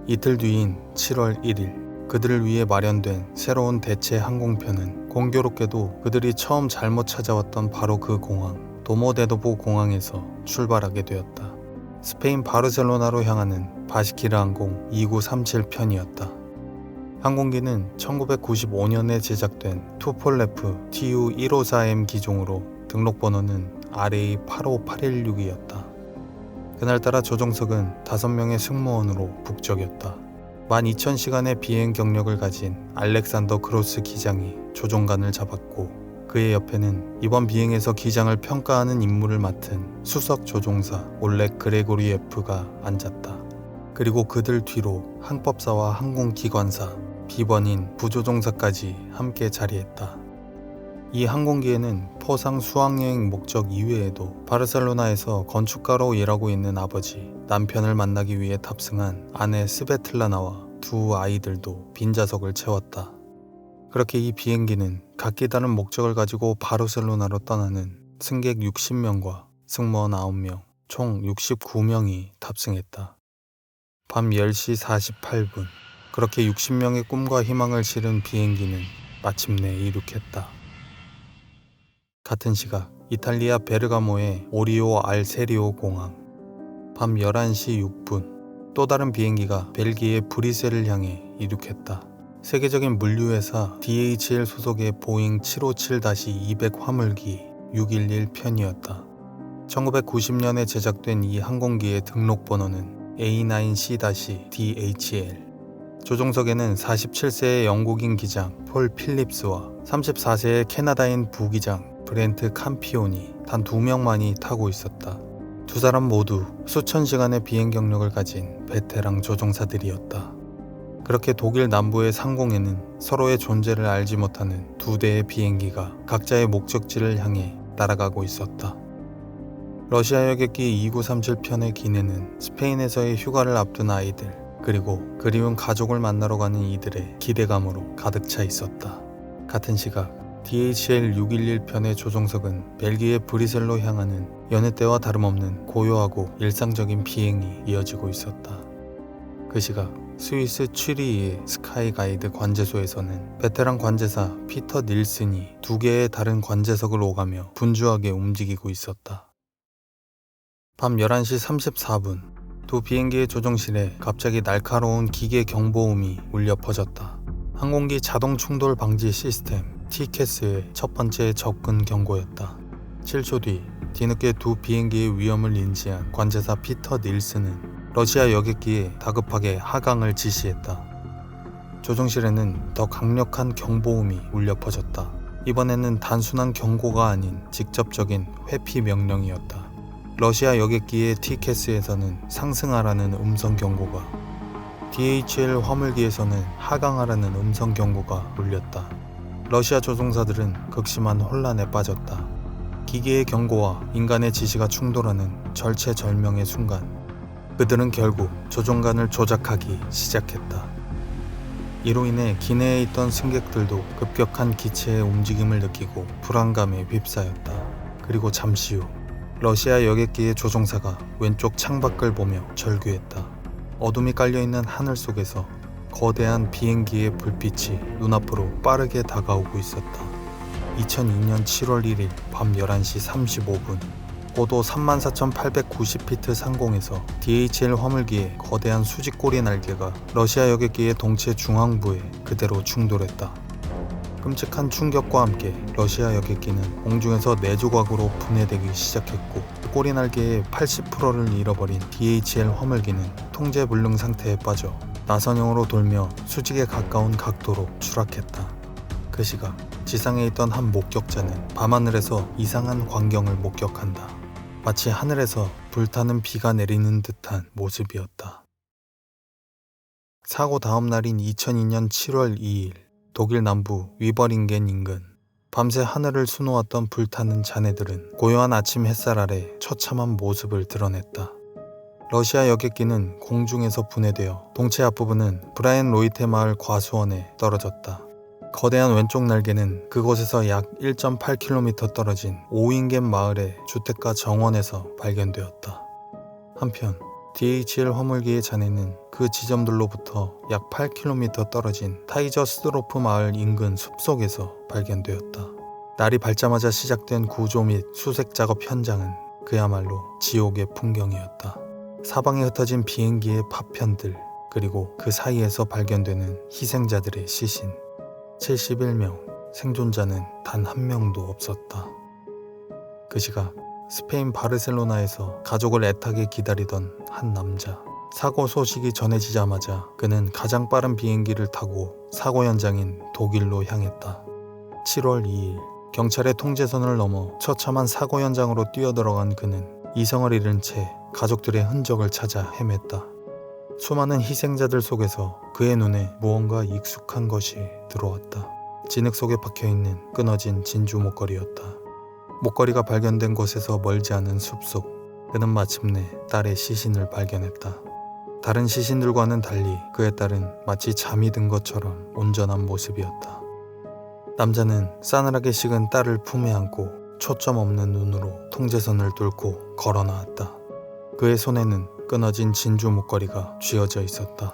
이틀 뒤인 7월 1일 그들을 위해 마련된 새로운 대체 항공편은 공교롭게도 그들이 처음 잘못 찾아왔던 바로 그 공항, 도모데도보 공항에서 출발하게 되었다. 스페인 바르셀로나로 향하는 바시키르 항공 2937편이었다. 항공기는 1995년에 제작된 투폴레프 TU-154M 기종으로 등록번호는 RA85816이었다. 그날따라 조종석은 5명의 승무원으로 북적였다. 12,000시간의 비행 경력을 가진 알렉산더 그로스 기장이 조종관을 잡았고 그의 옆에는 이번 비행에서 기장을 평가하는 임무를 맡은 수석 조종사 올렉 그레고리예프가 앉았다. 그리고 그들 뒤로 항법사와 항공기관사, 비번인 부조종사까지 함께 자리했다. 이 항공기에는 포상 수학여행 목적 이외에도 바르셀로나에서 건축가로 일하고 있는 아버지, 남편을 만나기 위해 탑승한 아내 스베틀라나와 두 아이들도 빈좌석을 채웠다. 그렇게 이 비행기는 각기 다른 목적을 가지고 바르셀로나로 떠나는 승객 60명과 승무원 9명, 총 69명이 탑승했다. 밤 10시 48분, 그렇게 60명의 꿈과 희망을 실은 비행기는 마침내 이륙했다. 같은 시각 이탈리아 베르가모의 오리오 알 세리오 공항. 밤 11시 6분, 또 다른 비행기가 벨기에 브뤼셀을 향해 이륙했다. 세계적인 물류회사 DHL 소속의 보잉 757-200 화물기 611편이었다. 1990년에 제작된 이 항공기의 등록번호는 A9C-DHL. 조종석에는 47세의 영국인 기장 폴 필립스와 34세의 캐나다인 부기장 브렌트 캄피온이 단 2명만이 타고 있었다. 두 사람 모두 수천 시간의 비행 경력을 가진 베테랑 조종사들이었다. 그렇게 독일 남부의 상공에는 서로의 존재를 알지 못하는 두 대의 비행기가 각자의 목적지를 향해 날아가고 있었다. 러시아 여객기 2937편의 기내는 스페인에서의 휴가를 앞둔 아이들, 그리고 그리운 가족을 만나러 가는 이들의 기대감으로 가득 차 있었다. 같은 시각 DHL 611편의 조종석은 벨기에 브뤼셀로 향하는 여느 때와 다름없는 고요하고 일상적인 비행이 이어지고 있었다. 그 시각 스위스 취리히의 스카이 가이드 관제소에서는 베테랑 관제사 피터 닐슨이 두 개의 다른 관제석을 오가며 분주하게 움직이고 있었다. 밤 11시 34분, 두 비행기의 조종실에 갑자기 날카로운 기계 경보음이 울려 퍼졌다. 항공기 자동 충돌 방지 시스템 TCAS의 첫 번째 접근 경고였다. 7초 뒤 뒤늦게 두 비행기의 위험을 인지한 관제사 피터 닐슨은 러시아 여객기에 다급하게 하강을 지시했다. 조종실에는 더 강력한 경보음이 울려 퍼졌다. 이번에는 단순한 경고가 아닌 직접적인 회피 명령이었다. 러시아 여객기의 TCAS에서는 상승하라는 음성 경고가, DHL 화물기에서는 하강하라는 음성 경고가 울렸다. 러시아 조종사들은 극심한 혼란에 빠졌다. 기계의 경고와 인간의 지시가 충돌하는 절체절명의 순간, 그들은 결국 조종관을 조작하기 시작했다. 이로 인해 기내에 있던 승객들도 급격한 기체의 움직임을 느끼고 불안감에 휩싸였다. 그리고 잠시 후 러시아 여객기의 조종사가 왼쪽 창밖을 보며 절규했다. 어둠이 깔려있는 하늘 속에서 거대한 비행기의 불빛이 눈앞으로 빠르게 다가오고 있었다. 2002년 7월 1일 밤 11시 35분, 고도 34,890피트 상공에서 DHL 화물기의 거대한 수직꼬리 날개가 러시아 여객기의 동체 중앙부에 그대로 충돌했다. 끔찍한 충격과 함께 러시아 여객기는 공중에서 4조각으로 분해되기 시작했고, 꼬리 날개의 80%를 잃어버린 DHL 화물기는 통제불능 상태에 빠져 나선형으로 돌며 수직에 가까운 각도로 추락했다. 그 시각 지상에 있던 한 목격자는 밤하늘에서 이상한 광경을 목격한다. 마치 하늘에서 불타는 비가 내리는 듯한 모습이었다. 사고 다음 날인 2002년 7월 2일, 독일 남부 위버링겐 인근, 밤새 하늘을 수놓았던 불타는 잔해들은 고요한 아침 햇살 아래 처참한 모습을 드러냈다. 러시아 여객기는 공중에서 분해되어 동체 앞부분은 브라인 로이테 마을 과수원에 떨어졌다. 거대한 왼쪽 날개는 그곳에서 약 1.8km 떨어진 오잉겐 마을의 주택가 정원에서 발견되었다. 한편 DHL 화물기의 잔해는 그 지점들로부터 약 8km 떨어진 타이저스드로프 마을 인근 숲속에서 발견되었다. 날이 밝자마자 시작된 구조 및 수색 작업 현장은 그야말로 지옥의 풍경이었다. 사방에 흩어진 비행기의 파편들, 그리고 그 사이에서 발견되는 희생자들의 시신. 71명, 생존자는 단 한 명도 없었다. 그 시각 스페인 바르셀로나에서 가족을 애타게 기다리던 한 남자. 사고 소식이 전해지자마자 그는 가장 빠른 비행기를 타고 사고 현장인 독일로 향했다. 7월 2일, 경찰의 통제선을 넘어 처참한 사고 현장으로 뛰어들어간 그는 이성을 잃은 채 가족들의 흔적을 찾아 헤맸다. 수많은 희생자들 속에서 그의 눈에 무언가 익숙한 것이 들어왔다. 진흙 속에 박혀있는 끊어진 진주 목걸이였다. 목걸이가 발견된 곳에서 멀지 않은 숲속, 그는 마침내 딸의 시신을 발견했다. 다른 시신들과는 달리 그의 딸은 마치 잠이 든 것처럼 온전한 모습이었다. 남자는 싸늘하게 식은 딸을 품에 안고 초점 없는 눈으로 통제선을 뚫고 걸어 나왔다. 그의 손에는 끊어진 진주 목걸이가 쥐어져 있었다.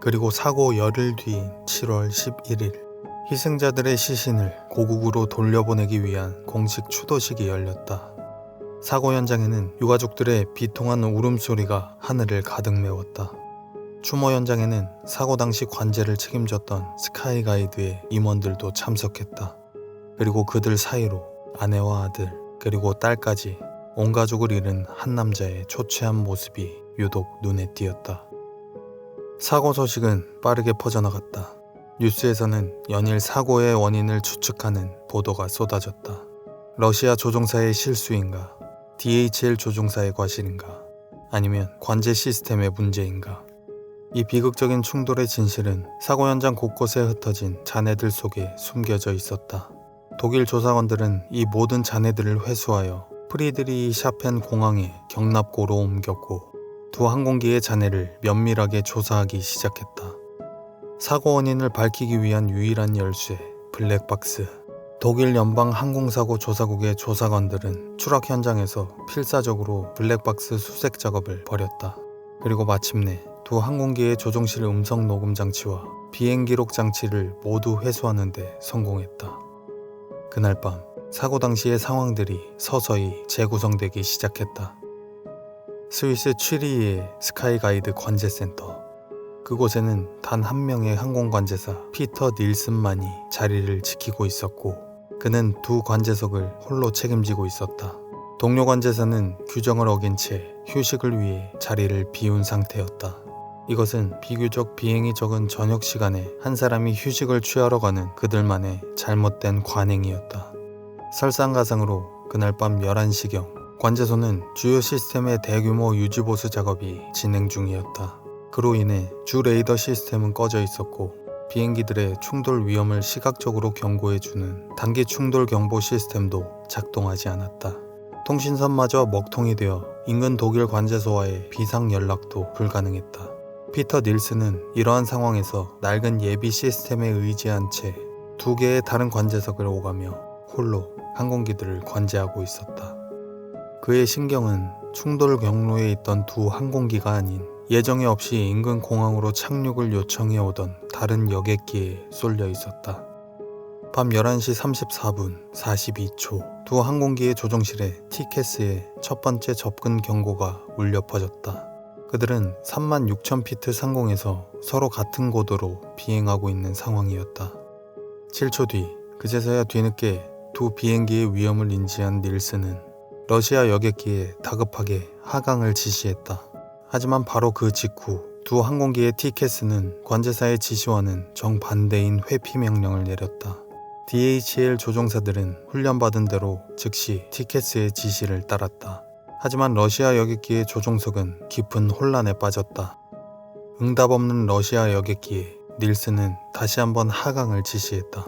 그리고 사고 열흘 뒤인 7월 11일, 희생자들의 시신을 고국으로 돌려보내기 위한 공식 추도식이 열렸다. 사고 현장에는 유가족들의 비통한 울음소리가 하늘을 가득 메웠다. 추모 현장에는 사고 당시 관제를 책임졌던 스카이 가이드의 임원들도 참석했다. 그리고 그들 사이로 아내와 아들, 그리고 딸까지 온 가족을 잃은 한 남자의 초췌한 모습이 유독 눈에 띄었다. 사고 소식은 빠르게 퍼져나갔다. 뉴스에서는 연일 사고의 원인을 추측하는 보도가 쏟아졌다. 러시아 조종사의 실수인가? DHL 조종사의 과실인가? 아니면 관제 시스템의 문제인가? 이 비극적인 충돌의 진실은 사고 현장 곳곳에 흩어진 잔해들 속에 숨겨져 있었다. 독일 조사관들은 이 모든 잔해들을 회수하여 프리드리히샤펜 공항에 경납고로 옮겼고 두 항공기의 잔해를 면밀하게 조사하기 시작했다. 사고 원인을 밝히기 위한 유일한 열쇠, 블랙박스. 독일 연방 항공사고 조사국의 조사관들은 추락 현장에서 필사적으로 블랙박스 수색 작업을 벌였다. 그리고 마침내 두 항공기의 조종실 음성 녹음 장치와 비행 기록 장치를 모두 회수하는 데 성공했다. 그날 밤 사고 당시의 상황들이 서서히 재구성되기 시작했다. 스위스 취리히의 스카이 가이드 관제센터. 그곳에는 단 한 명의 항공관제사 피터 닐슨만이 자리를 지키고 있었고 그는 두 관제석을 홀로 책임지고 있었다. 동료 관제사는 규정을 어긴 채 휴식을 위해 자리를 비운 상태였다. 이것은 비교적 비행이 적은 저녁 시간에 한 사람이 휴식을 취하러 가는 그들만의 잘못된 관행이었다. 설상가상으로 그날 밤 11시경 관제소는 주요 시스템의 대규모 유지보수 작업이 진행 중이었다. 그로 인해 주 레이더 시스템은 꺼져 있었고 비행기들의 충돌 위험을 시각적으로 경고해주는 단기 충돌 경보 시스템도 작동하지 않았다. 통신선마저 먹통이 되어 인근 독일 관제소와의 비상 연락도 불가능했다. 피터 닐슨은 이러한 상황에서 낡은 예비 시스템에 의지한 채 두 개의 다른 관제석을 오가며 홀로 항공기들을 관제하고 있었다. 그의 신경은 충돌 경로에 있던 두 항공기가 아닌 예정에 없이 인근 공항으로 착륙을 요청해 오던 다른 여객기에 쏠려 있었다. 밤 11시 34분 42초 두 항공기의 조종실에 티켓스의 첫 번째 접근 경고가 울려 퍼졌다. 그들은 36,000피트 상공에서 서로 같은 고도로 비행하고 있는 상황이었다. 7초 뒤 그제서야 뒤늦게 두 비행기의 위험을 인지한 닐슨은 러시아 여객기에 다급하게 하강을 지시했다. 하지만 바로 그 직후 두 항공기의 티켓스는 관제사의 지시와는 정반대인 회피 명령을 내렸다. DHL 조종사들은 훈련받은 대로 즉시 티켓스의 지시를 따랐다. 하지만 러시아 여객기의 조종석은 깊은 혼란에 빠졌다. 응답 없는 러시아 여객기에 닐슨은 다시 한번 하강을 지시했다.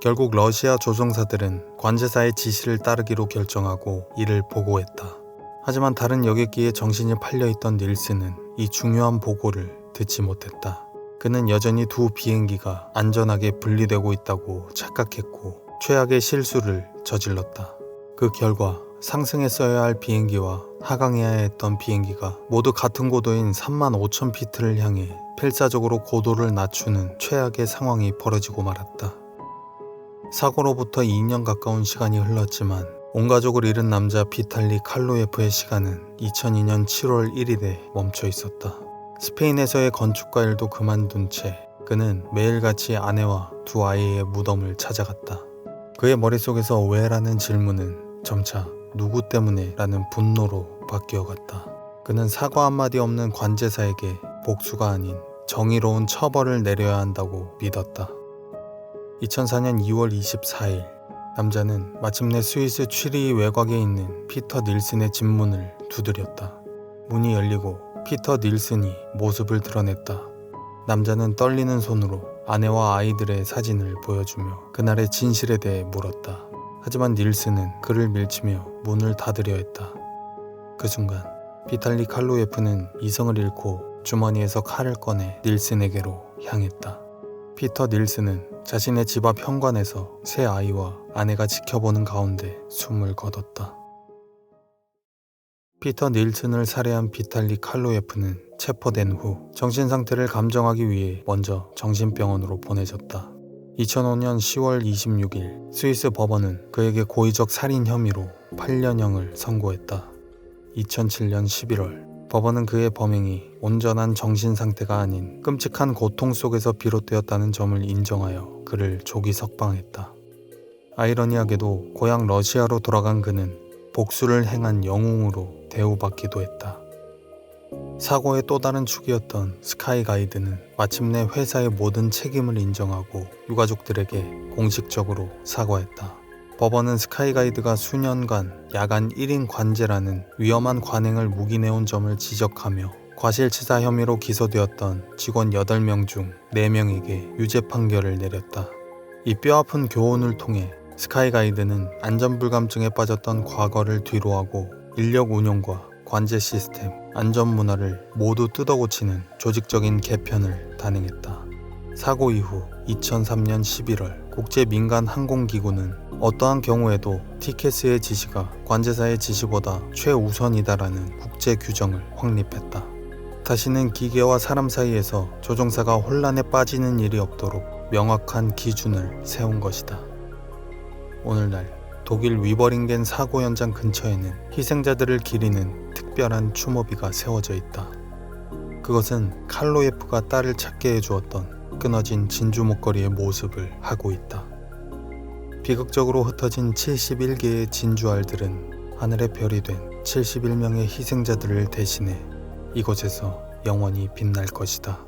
결국 러시아 조종사들은 관제사의 지시를 따르기로 결정하고 이를 보고했다. 하지만 다른 여객기에 정신이 팔려있던 닐슨은 이 중요한 보고를 듣지 못했다. 그는 여전히 두 비행기가 안전하게 분리되고 있다고 착각했고 최악의 실수를 저질렀다. 그 결과 상승했어야 할 비행기와 하강해야 했던 비행기가 모두 같은 고도인 35,000피트를 향해 필사적으로 고도를 낮추는 최악의 상황이 벌어지고 말았다. 사고로부터 2년 가까운 시간이 흘렀지만 온 가족을 잃은 남자 비탈리 칼로예프의 시간은 2002년 7월 1일에 멈춰 있었다. 스페인에서의 건축가 일도 그만둔 채 그는 매일같이 아내와 두 아이의 무덤을 찾아갔다. 그의 머릿속에서 왜라는 질문은 점차 누구 때문에 라는 분노로 바뀌어갔다. 그는 사과 한마디 없는 관제사에게 복수가 아닌 정의로운 처벌을 내려야 한다고 믿었다. 2004년 2월 24일 남자는 마침내 스위스 취리히 외곽에 있는 피터 닐슨의 집 문을 두드렸다. 문이 열리고 피터 닐슨이 모습을 드러냈다. 남자는 떨리는 손으로 아내와 아이들의 사진을 보여주며 그날의 진실에 대해 물었다. 하지만 닐슨은 그를 밀치며 문을 닫으려 했다. 그 순간 비탈리 칼로예프는 이성을 잃고 주머니에서 칼을 꺼내 닐슨에게로 향했다. 피터 닐슨은 자신의 집 앞 현관에서 세 아이와 아내가 지켜보는 가운데 숨을 거뒀다. 피터 닐슨을 살해한 비탈리 칼로예프는 체포된 후 정신상태를 감정하기 위해 먼저 정신병원으로 보내졌다. 2005년 10월 26일 스위스 법원은 그에게 고의적 살인 혐의로 8년형을 선고했다. 2007년 11월 법원은 그의 범행이 온전한 정신상태가 아닌 끔찍한 고통 속에서 비롯되었다는 점을 인정하여 그를 조기 석방했다. 아이러니하게도 고향 러시아로 돌아간 그는 복수를 행한 영웅으로 대우받기도 했다. 사고의 또 다른 축이었던 스카이 가이드는 마침내 회사의 모든 책임을 인정하고 유가족들에게 공식적으로 사과했다. 법원은 스카이 가이드가 수년간 야간 1인 관제라는 위험한 관행을 묵인해온 점을 지적하며 과실치사 혐의로 기소되었던 직원 8명 중 4명에게 유죄 판결을 내렸다. 이 뼈아픈 교훈을 통해 스카이가이드는 안전불감증에 빠졌던 과거를 뒤로하고 인력 운용과 관제 시스템, 안전 문화를 모두 뜯어고치는 조직적인 개편을 단행했다. 사고 이후 2003년 11월 국제민간항공기구는 어떠한 경우에도 티켓의 지시가 관제사의 지시보다 최우선이다라는 국제 규정을 확립했다. 다시는 기계와 사람 사이에서 조종사가 혼란에 빠지는 일이 없도록 명확한 기준을 세운 것이다. 오늘날 독일 위버링겐 사고 현장 근처에는 희생자들을 기리는 특별한 추모비가 세워져 있다. 그것은 칼로예프가 딸을 찾게 해주었던 끊어진 진주 목걸이의 모습을 하고 있다. 비극적으로 흩어진 71개의 진주알들은 하늘의 별이 된 71명의 희생자들을 대신해 이곳에서 영원히 빛날 것이다.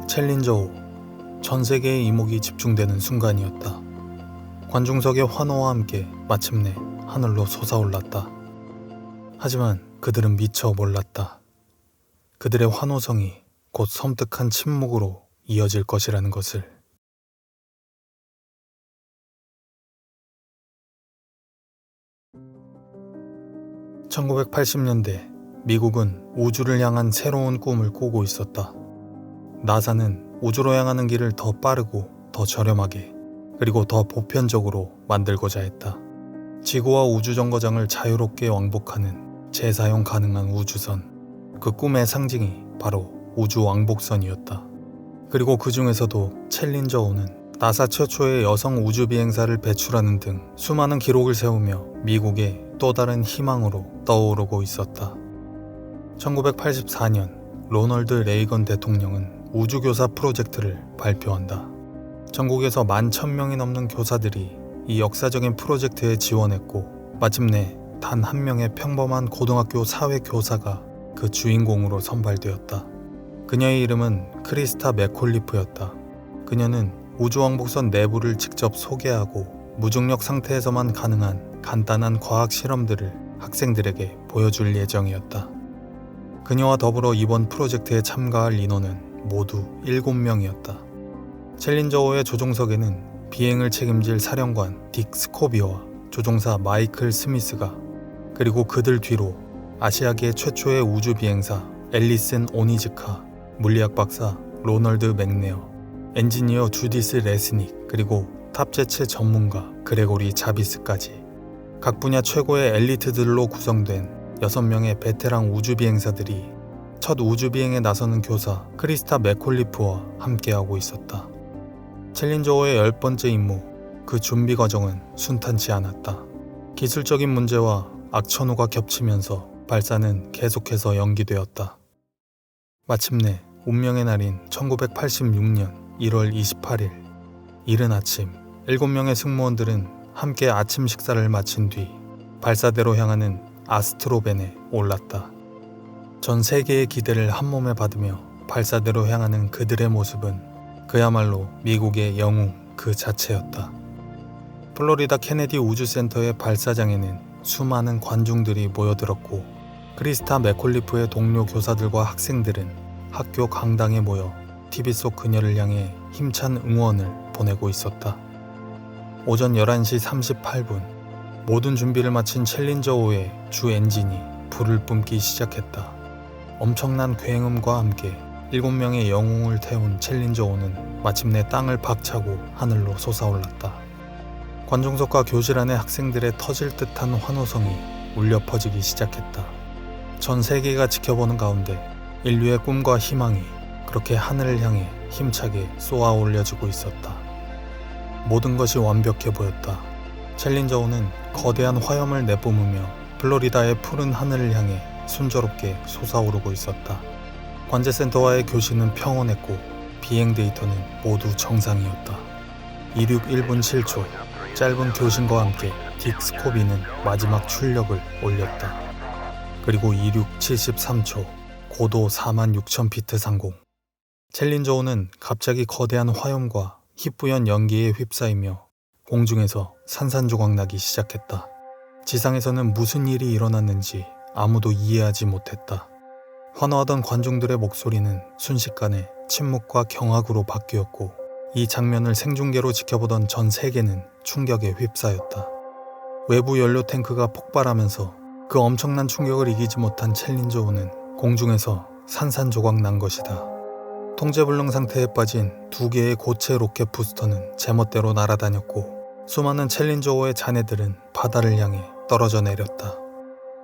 챌린저 5. 전 세계의 이목이 집중되는 순간이었다. 관중석의 환호와 함께 마침내 하늘로 솟아올랐다. 하지만 그들은 미처 몰랐다. 그들의 환호성이 곧 섬뜩한 침묵으로 이어질 것이라는 것을. (1980년대) 미국은 우주를 향한 새로운 꿈을 꾸고 있었다. 나사는 우주로 향하는 길을 더 빠르고 더 저렴하게 그리고 더 보편적으로 만들고자 했다. 지구와 우주정거장을 자유롭게 왕복하는 재사용 가능한 우주선. 그 꿈의 상징이 바로 우주왕복선이었다. 그리고 그 중에서도 챌린저 5는 나사 최초의 여성 우주비행사를 배출하는 등 수많은 기록을 세우며 미국의 또 다른 희망으로 떠오르고 있었다. 1984년 로널드 레이건 대통령은 우주교사 프로젝트를 발표한다. 전국에서 11,000명이 넘는 교사들이 이 역사적인 프로젝트에 지원했고 마침내 단 한 명의 평범한 고등학교 사회교사가 그 주인공으로 선발되었다. 그녀의 이름은 크리스타 맥콜리프였다. 그녀는 우주왕복선 내부를 직접 소개하고 무중력 상태에서만 가능한 간단한 과학 실험들을 학생들에게 보여줄 예정이었다. 그녀와 더불어 이번 프로젝트에 참가할 인원은 모두 7명이었다. 챌린저 5의 조종석에는 비행을 책임질 사령관 딕 스코비어와 조종사 마이클 스미스가 그리고 그들 뒤로 아시아계 최초의 우주비행사 앨리슨 오니즈카, 물리학 박사 로널드 맥네어, 엔지니어 주디스 레스닉 그리고 탑재체 전문가 그레고리 자비스까지 각 분야 최고의 엘리트들로 구성된 6명의 베테랑 우주비행사들이 첫 우주비행에 나서는 교사 크리스타 맥콜리프와 함께하고 있었다. 챌린저 5의 10번째 임무, 그 준비 과정은 순탄치 않았다. 기술적인 문제와 악천후가 겹치면서 발사는 계속해서 연기되었다. 마침내 운명의 날인 1986년 1월 28일 이른 아침 7명의 승무원들은 함께 아침 식사를 마친 뒤 발사대로 향하는 아스트로벤에 올랐다. 전 세계의 기대를 한몸에 받으며 발사대로 향하는 그들의 모습은 그야말로 미국의 영웅 그 자체였다. 플로리다 케네디 우주센터의 발사장에는 수많은 관중들이 모여들었고 크리스타 맥콜리프의 동료 교사들과 학생들은 학교 강당에 모여 TV 속 그녀를 향해 힘찬 응원을 보내고 있었다. 오전 11시 38분 모든 준비를 마친 챌린저 5의 주 엔진이 불을 뿜기 시작했다. 엄청난 굉음과 함께 7명의 영웅을 태운 챌린저 5는 마침내 땅을 박차고 하늘로 솟아올랐다. 관중석과 교실 안의 학생들의 터질 듯한 환호성이 울려 퍼지기 시작했다. 전 세계가 지켜보는 가운데 인류의 꿈과 희망이 그렇게 하늘을 향해 힘차게 쏘아 올려지고 있었다. 모든 것이 완벽해 보였다. 챌린저 5는 거대한 화염을 내뿜으며 플로리다의 푸른 하늘을 향해 순조롭게 솟아오르고 있었다. 관제센터와의 교신은 평온했고 비행 데이터는 모두 정상이었다. 이륙 1분 7초, 짧은 교신과 함께 딕 스코비는 마지막 출력을 올렸다. 그리고 이륙 73초, 고도 46,000피트 상공. 챌린저 5는 갑자기 거대한 화염과 희뿌연 연기에 휩싸이며 공중에서 산산조각 나기 시작했다. 지상에서는 무슨 일이 일어났는지 아무도 이해하지 못했다. 환호하던 관중들의 목소리는 순식간에 침묵과 경악으로 바뀌었고 이 장면을 생중계로 지켜보던 전 세계는 충격에 휩싸였다. 외부 연료 탱크가 폭발하면서 그 엄청난 충격을 이기지 못한 챌린저호는 공중에서 산산조각 난 것이다. 통제불능 상태에 빠진 2개의 고체 로켓 부스터는 제멋대로 날아다녔고 수많은 챌린저호의 잔해들은 바다를 향해 떨어져 내렸다.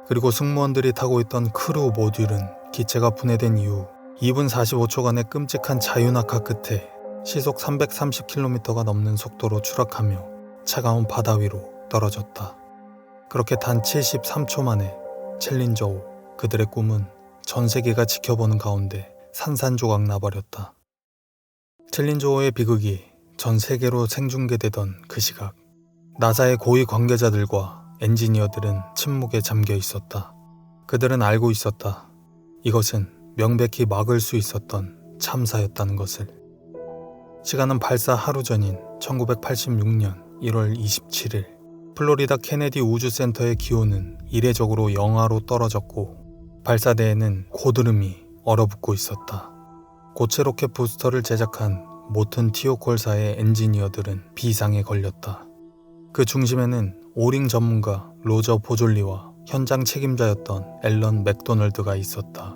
그리고 승무원들이 타고 있던 크루 모듈은 기체가 분해된 이후 2분 45초간의 끔찍한 자유낙하 끝에 시속 330km가 넘는 속도로 추락하며 차가운 바다 위로 떨어졌다. 그렇게 단 73초 만에 챌린저호, 그들의 꿈은 전 세계가 지켜보는 가운데 산산조각 나버렸다. 챌린저호의 비극이 전 세계로 생중계되던 그 시각, 나사의 고위 관계자들과 엔지니어들은 침묵에 잠겨 있었다. 그들은 알고 있었다. 이것은 명백히 막을 수 있었던 참사였다는 것을. 시간은 발사 하루 전인 1986년 1월 27일, 플로리다 케네디 우주센터의 기온은 이례적으로 영하로 떨어졌고 발사대에는 고드름이 얼어붙고 있었다. 고체 로켓 부스터를 제작한 모튼 티오콜사의 엔지니어들은 비상에 걸렸다. 그 중심에는 오링 전문가 로저 보졸리와 현장 책임자였던 앨런 맥도널드가 있었다.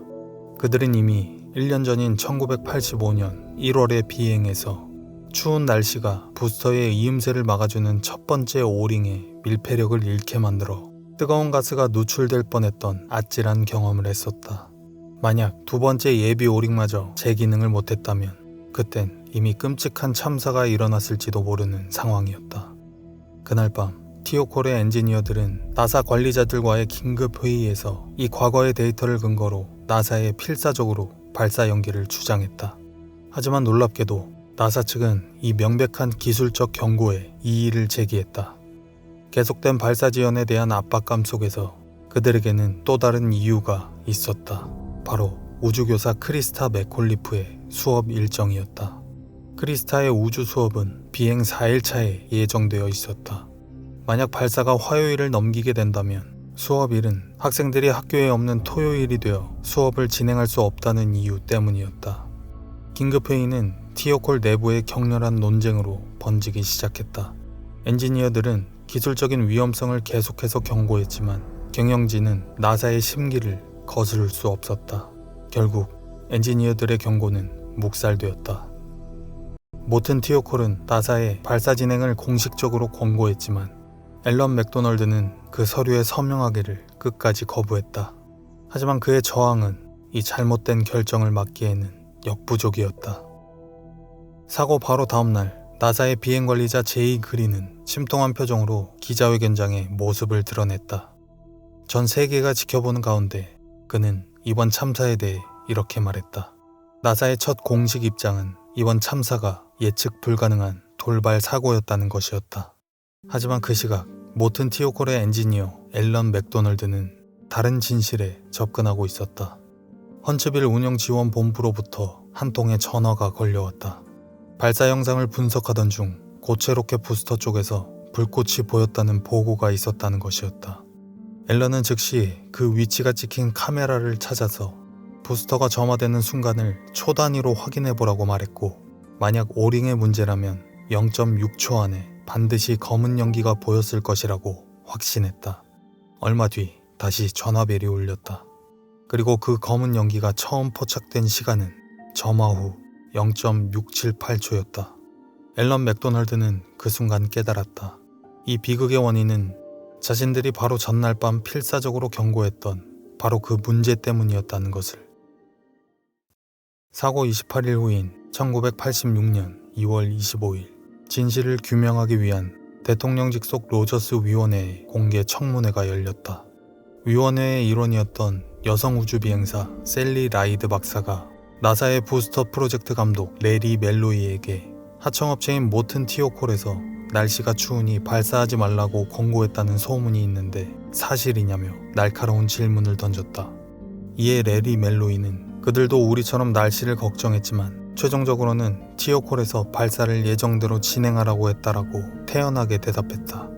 그들은 이미 1년 전인 1985년 1월에 비행해서 추운 날씨가 부스터의 이음새를 막아주는 첫 번째 오링의 밀폐력을 잃게 만들어 뜨거운 가스가 누출될 뻔했던 아찔한 경험을 했었다. 만약 두 번째 예비 오링마저 제 기능을 못했다면 그땐 이미 끔찍한 참사가 일어났을지도 모르는 상황이었다. 그날 밤 티오콜의 엔지니어들은 나사 관리자들과의 긴급 회의에서 이 과거의 데이터를 근거로 나사에 필사적으로 발사 연기를 주장했다. 하지만 놀랍게도 나사 측은 이 명백한 기술적 경고에 이의를 제기했다. 계속된 발사 지연에 대한 압박감 속에서 그들에게는 또 다른 이유가 있었다. 바로 우주교사 크리스타 맥콜리프의 수업 일정이었다. 크리스타의 우주 수업은 비행 4일차에 예정되어 있었다. 만약 발사가 화요일을 넘기게 된다면 수업일은 학생들이 학교에 없는 토요일이 되어 수업을 진행할 수 없다는 이유 때문이었다. 긴급회의는 티오콜 내부의 격렬한 논쟁으로 번지기 시작했다. 엔지니어들은 기술적인 위험성을 계속해서 경고했지만 경영진은 나사의 심기를 거스를 수 없었다. 결국 엔지니어들의 경고는 묵살되었다. 모튼 티오콜은 나사의 발사 진행을 공식적으로 권고했지만 앨런 맥도널드는 그 서류에 서명하기를 끝까지 거부했다. 하지만 그의 저항은 이 잘못된 결정을 막기에는 역부족이었다. 사고 바로 다음날 나사의 비행관리자 제이 그린은 심통한 표정으로 기자회견장에 모습을 드러냈다. 전 세계가 지켜보는 가운데 그는 이번 참사에 대해 이렇게 말했다. 나사의 첫 공식 입장은 이번 참사가 예측 불가능한 돌발 사고였다는 것이었다. 하지만 그 시각 모튼 티오콜의 엔지니어 앨런 맥도널드는 다른 진실에 접근하고 있었다. 헌츠빌 운영지원본부로부터 한 통의 전화가 걸려왔다. 발사 영상을 분석하던 중 고체 로켓 부스터 쪽에서 불꽃이 보였다는 보고가 있었다는 것이었다. 앨런은 즉시 그 위치가 찍힌 카메라를 찾아서 부스터가 점화되는 순간을 초 단위로 확인해보라고 말했고 만약 오링의 문제라면 0.6초 안에 반드시 검은 연기가 보였을 것이라고 확신했다. 얼마 뒤 다시 전화벨이 울렸다. 그리고 그 검은 연기가 처음 포착된 시간은 점화 후 0.678초였다. 앨런 맥도널드는 그 순간 깨달았다. 이 비극의 원인은 자신들이 바로 전날 밤 필사적으로 경고했던 바로 그 문제 때문이었다는 것을. 사고 28일 후인 1986년 2월 25일 진실을 규명하기 위한 대통령 직속 로저스 위원회의 공개 청문회가 열렸다. 위원회의 일원이었던 여성 우주비행사 셀리 라이드 박사가 나사의 부스터 프로젝트 감독 레리 멜로이에게 하청업체인 모튼 티오콜에서 날씨가 추우니 발사하지 말라고 권고했다는 소문이 있는데 사실이냐며 날카로운 질문을 던졌다. 이에 레리 멜로이는 그들도 우리처럼 날씨를 걱정했지만 최종적으로는 티오콜에서 발사를 예정대로 진행하라고 했다라고 태연하게 대답했다.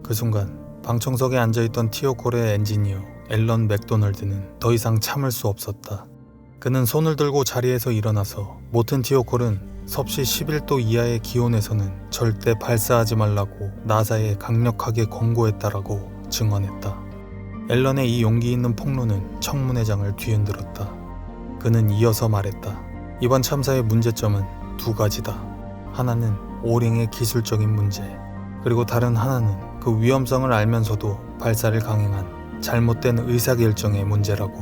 그 순간 방청석에 앉아있던 티오콜의 엔지니어 앨런 맥도널드는 더 이상 참을 수 없었다. 그는 손을 들고 자리에서 일어나서 모튼 티오콜은 섭씨 11도 이하의 기온에서는 절대 발사하지 말라고 나사에 강력하게 권고했다라고 증언했다. 앨런의 이 용기 있는 폭로는 청문회장을 뒤흔들었다. 그는 이어서 말했다. 이번 참사의 문제점은 두 가지다. 하나는 오링의 기술적인 문제, 그리고 다른 하나는 그 위험성을 알면서도 발사를 강행한 잘못된 의사결정의 문제라고.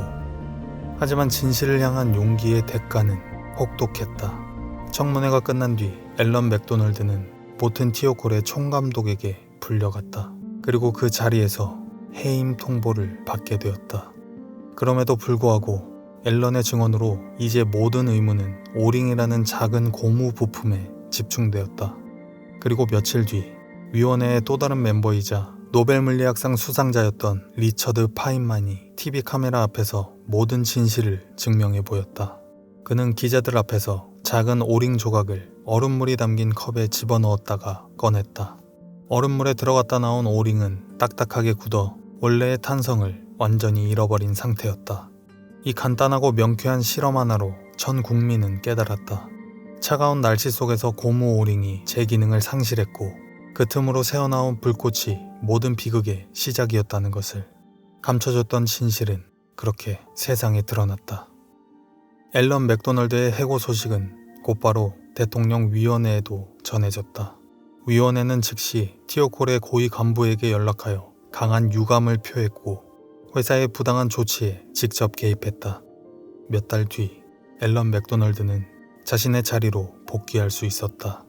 하지만 진실을 향한 용기의 대가는 혹독했다. 청문회가 끝난 뒤 앨런 맥도널드는 모튼 티오콜의 총감독에게 불려갔다. 그리고 그 자리에서 해임 통보를 받게 되었다. 그럼에도 불구하고 앨런의 증언으로 이제 모든 의문은 오링이라는 작은 고무 부품에 집중되었다. 그리고 며칠 뒤 위원회의 또 다른 멤버이자 노벨 물리학상 수상자였던 리처드 파인만이 TV 카메라 앞에서 모든 진실을 증명해 보였다. 그는 기자들 앞에서 작은 오링 조각을 얼음물이 담긴 컵에 집어넣었다가 꺼냈다. 얼음물에 들어갔다 나온 오링은 딱딱하게 굳어 원래의 탄성을 완전히 잃어버린 상태였다. 이 간단하고 명쾌한 실험 하나로 전 국민은 깨달았다. 차가운 날씨 속에서 고무 오링이 제 기능을 상실했고 그 틈으로 새어나온 불꽃이 모든 비극의 시작이었다는 것을. 감춰졌던 진실은 그렇게 세상에 드러났다. 앨런 맥도널드의 해고 소식은 곧바로 대통령 위원회에도 전해졌다. 위원회는 즉시 티오콜의 고위 간부에게 연락하여 강한 유감을 표했고 회사의 부당한 조치에 직접 개입했다. 몇 달 뒤 앨런 맥도널드는 자신의 자리로 복귀할 수 있었다.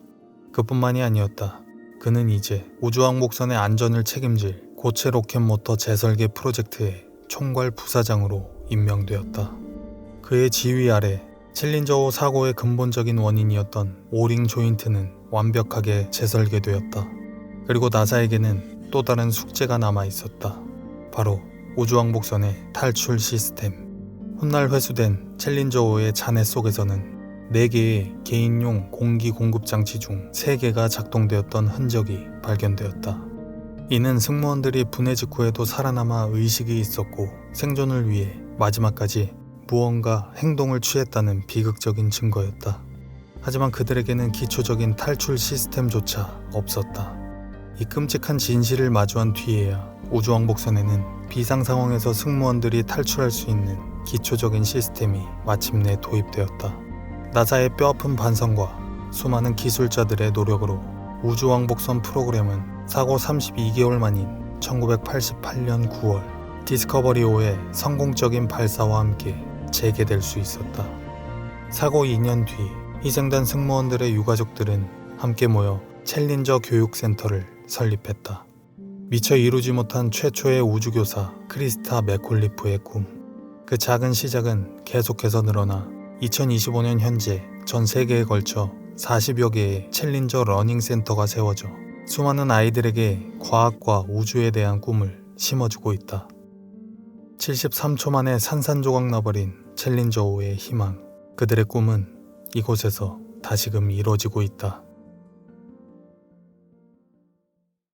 그뿐만이 아니었다. 그는 이제 우주왕복선의 안전을 책임질 고체 로켓 모터 재설계 프로젝트의 총괄 부사장으로 임명되었다. 그의 지휘 아래 챌린저5 사고의 근본적인 원인이었던 오링 조인트는 완벽하게 재설계되었다. 그리고 나사에게는 또 다른 숙제가 남아 있었다. 바로 우주왕복선의 탈출 시스템. 훗날 회수된 챌린저5의 잔해 속에서는 4개의 개인용 공기 공급 장치 중 3개가 작동되었던 흔적이 발견되었다. 이는 승무원들이 분해 직후에도 살아남아 의식이 있었고 생존을 위해 마지막까지 무언가 행동을 취했다는 비극적인 증거였다. 하지만 그들에게는 기초적인 탈출 시스템조차 없었다. 이 끔찍한 진실을 마주한 뒤에야 우주왕복선에는 비상 상황에서 승무원들이 탈출할 수 있는 기초적인 시스템이 마침내 도입되었다. 나사의 뼈아픈 반성과 수많은 기술자들의 노력으로 우주왕복선 프로그램은 사고 32개월 만인 1988년 9월 디스커버리5의 성공적인 발사와 함께 재개될 수 있었다. 사고 2년 뒤 희생된 승무원들의 유가족들은 함께 모여 챌린저 교육센터를 설립했다. 미처 이루지 못한 최초의 우주교사 크리스타 맥콜리프의 꿈. 그 작은 시작은 계속해서 늘어나 2025년 현재 전 세계에 걸쳐 40여 개의 챌린저 러닝센터가 세워져 수많은 아이들에게 과학과 우주에 대한 꿈을 심어주고 있다. 73초 만에 산산조각 나버린 챌린저5의 희망. 그들의 꿈은 이곳에서 다시금 이루어지고 있다.